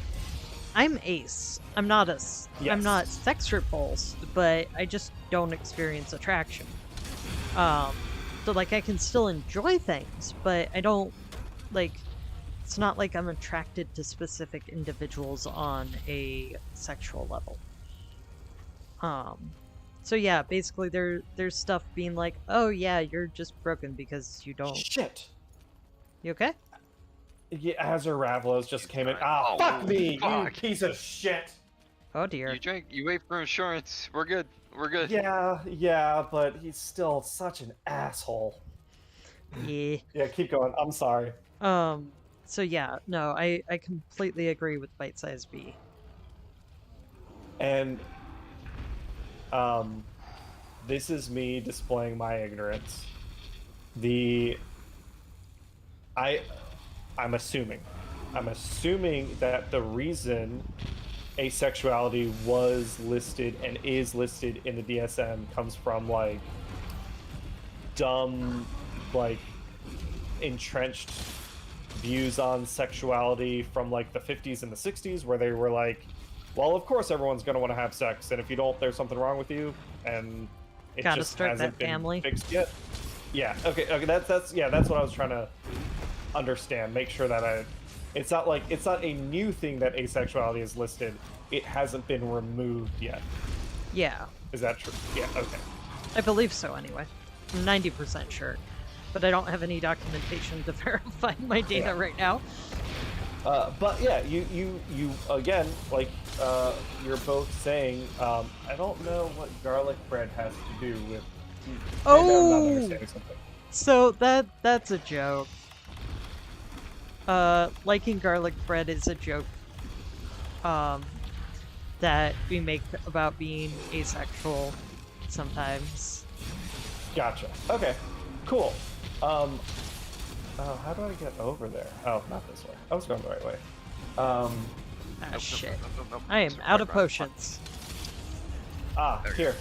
I'm ace. I'm not I'm not Yes. sex repulsed, but I just don't experience attraction. So like I can still enjoy things, but I don't like. It's not like I'm attracted to specific individuals on a sexual level. So yeah, basically there's stuff being like, oh yeah, you're just broken because you don't. Shit. You okay? Yeah, Azure Ravlos just came in. Ah, Oh, fuck me, you fuck. piece of shit. Oh dear. You wait for insurance. We're good. Yeah, but he's still such an asshole. Yeah. Yeah, keep going. I'm sorry. So yeah, no, I completely agree with Bite Size B. And this is me displaying my ignorance. I'm assuming that the reason asexuality was listed and is listed in the DSM comes from like dumb, like entrenched views on sexuality from like the 50s and the 60s, where they were like, well, of course everyone's going to want to have sex, and if you don't, there's something wrong with you, and it Gotta just start hasn't that been family. fixed yet. Yeah, okay, that's what I was trying to understand. Make sure that it's not a new thing that asexuality is listed. It hasn't been removed yet. Yeah, Is that true? Yeah, okay. I believe so anyway. I'm 90% sure, but I don't have any documentation to verify my data Yeah. right now. But yeah, you again, like you're both saying, I don't know what garlic bread has to do with. Maybe I'm not understanding something. So that's a joke. Liking garlic bread is a joke. That we make about being asexual sometimes. Gotcha. Okay. Cool. How do I get over there? Oh, not this way. I was going the right way. Ah, shit. I am out of potions. Here.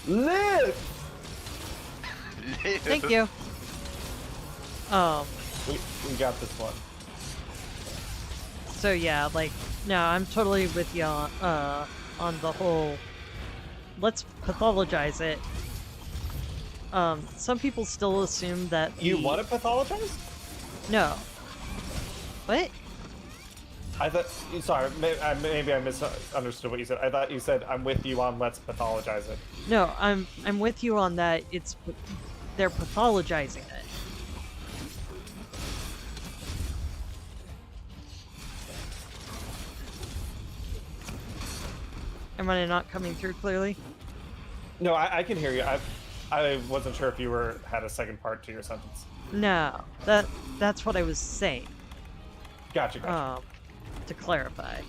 Live! Thank you. We got this one. So yeah, like, no, I'm totally with you on the whole, let's pathologize it. Some people still assume that You want to pathologize? No. What? I thought. Sorry, maybe I misunderstood what you said. I thought you said I'm with you on let's pathologize it. No, I'm with you on that. They're pathologizing it. Am I not coming through clearly? No, I can hear you. I wasn't sure if you had a second part to your sentence. No, that's what I was saying. Gotcha. To clarify.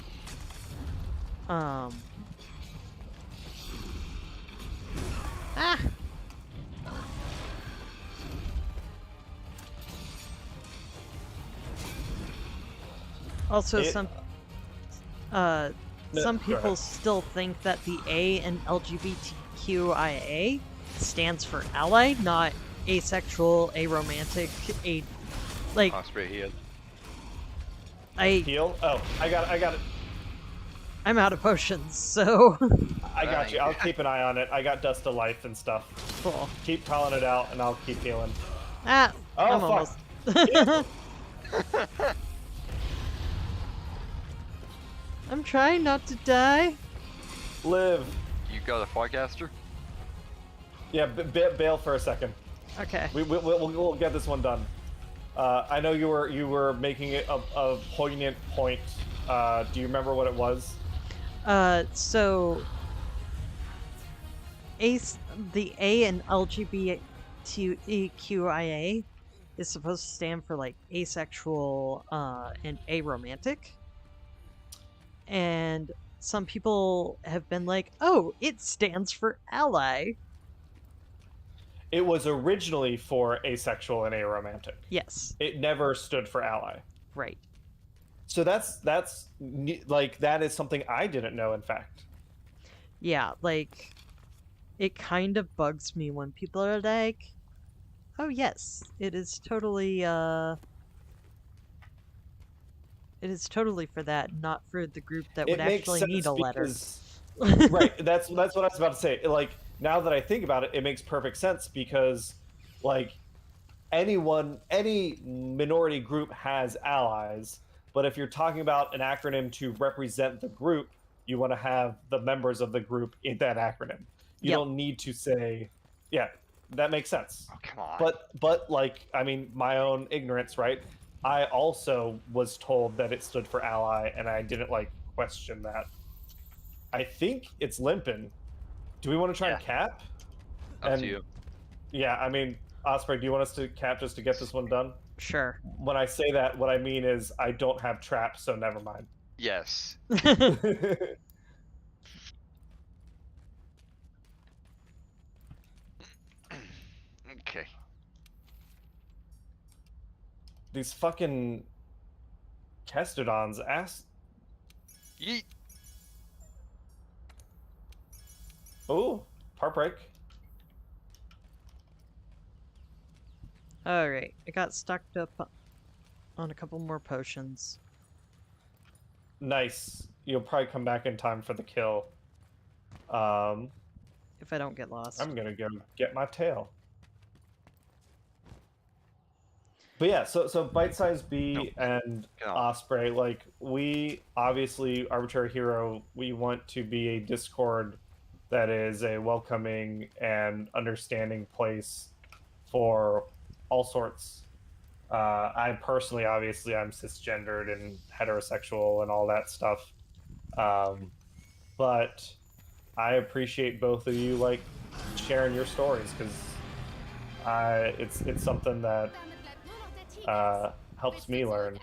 Ah. Also, some go people ahead. still think that the A in LGBTQIA stands for ally, not asexual, aromantic, like Osprey healed. Heal? Oh, I got it. I'm out of potions, so I got you. I'll keep an eye on it. I got Dust of Life and stuff. cool. Keep calling it out, and I'll keep healing. Ah, Oh, I'm fuck. almost. I'm trying not to die. Live. You got a forecaster? Yeah, bail for a second. Okay. We'll get this one done. I know you were making it a poignant point Do you remember what it was? So the A in LGBTQIA is supposed to stand for like asexual and aromantic. And some people have been like, "Oh, it stands for ally." It was originally for asexual and aromantic. Yes. It never stood for ally. Right. So that's like that is something I didn't know. In fact, Yeah, like it kind of bugs me when people are like, "Oh yes, it is totally it is totally for that, not for the group that would it makes actually need sense a letter." because right. That's what I was about to say. Like now that I think about it, it makes perfect sense because like any minority group has allies, but if you're talking about an acronym to represent the group, you want to have the members of the group in that acronym. You Yep. don't need to say, yeah, that makes sense. Oh, come on. But like, I mean, my own ignorance, right? I also was told that it stood for ally, and I didn't like question that. I think it's limping. Do we want to try and cap? Up to you. Yeah, I mean, Osprey, do you want us to cap just to get this one done? Sure. When I say that, what I mean is I don't have traps, so never mind. Yes. Okay. These fucking Kestodons ass. Yeet. Oh, heartbreak. Alright, I got stocked up on a couple more potions. Nice. You'll probably come back in time for the kill. If I don't get lost. I'm gonna go get my tail. But yeah, so Bite Size B and Osprey, like we obviously Arbitrary Hero, we want to be a Discord that is a welcoming and understanding place for all sorts. I personally, obviously, I'm cisgendered and heterosexual and all that stuff. But I appreciate both of you like sharing your stories because it's something that helps me learn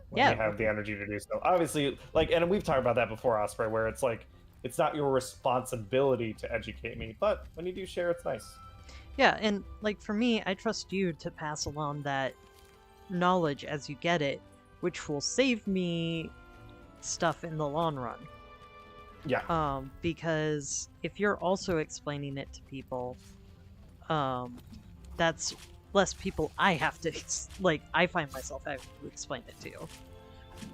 when you have the energy to do so. Obviously, like, and we've talked about that before, Osprey, where it's like it's not your responsibility to educate me, but when you do share, it's nice. Yeah, and like for me, I trust you to pass along that knowledge as you get it, which will save me stuff in the long run. Yeah. Because if you're also explaining it to people, that's less people I have to like. I find myself having to explain it to.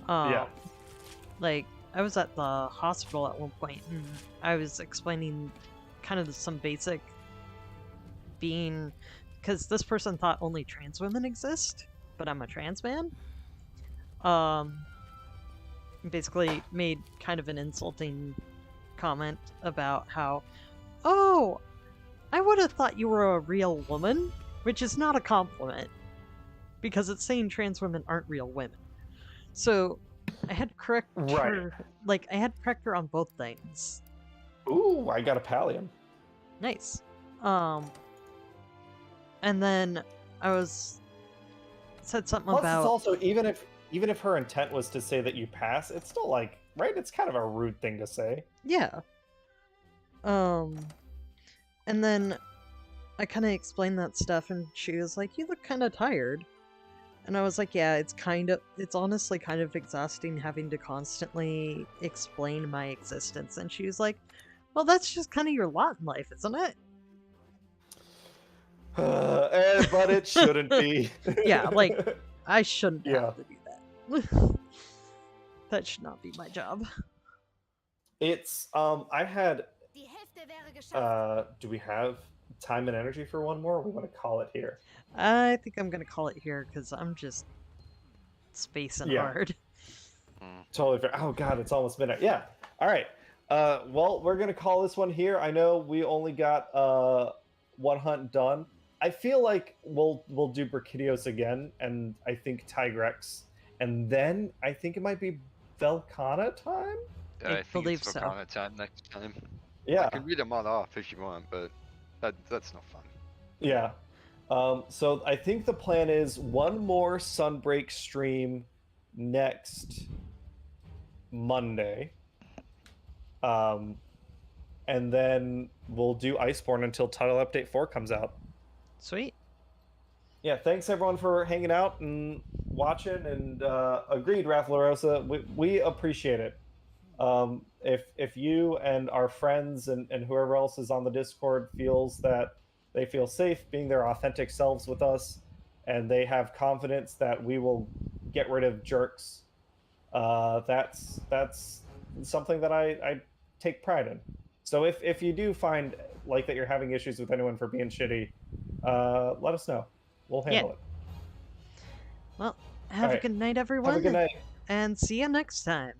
Yeah. Like I was at the hospital at one point, and I was explaining kind of some basic being, because this person thought only trans women exist, but I'm a trans man. Basically made kind of an insulting comment about how, oh, I would have thought you were a real woman, which is not a compliment, because it's saying trans women aren't real women. So I had to correct her, like I had to correct her on both things. Ooh, I got a pallium. Nice. And then I said something Plus, about. it's also even if her intent was to say that you pass, it's still like right. It's kind of a rude thing to say. Yeah. And then I kind of explained that stuff, and she was like, "You look kind of tired." And I was like, "Yeah, it's honestly kind of exhausting having to constantly explain my existence." And she was like, "Well, that's just kind of your lot in life, isn't it?" But it shouldn't be. Yeah, like I shouldn't have to do that. That should not be my job. It's I had do we have time and energy for one more? Or we want to call it here. I think I'm gonna call it here because I'm just spacing hard. Totally fair. Oh god, it's almost midnight. Yeah. All right. Well, we're gonna call this one here. I know we only got one hunt done. I feel like we'll do Brachydios again, and I think Tigrex, and then I think it might be Velcana time? I I think believe it's so. Volcana time next time. Yeah. I can read them all off if you want, but that's no fun. Yeah. So I think the plan is one more Sunbreak stream next Monday. And then we'll do Iceborne until Title Update 4 comes out. Sweet. Yeah, thanks everyone for hanging out and watching. And agreed, Ralph LaRosa, we appreciate it. If you and our friends and whoever else is on the Discord feels that they feel safe being their authentic selves with us, and they have confidence that we will get rid of jerks, that's something that I take pride in. So if you do find like that you're having issues with anyone for being shitty, let us know. We'll handle it. Well, have a right. good night, everyone. Have a good night. And see you next time.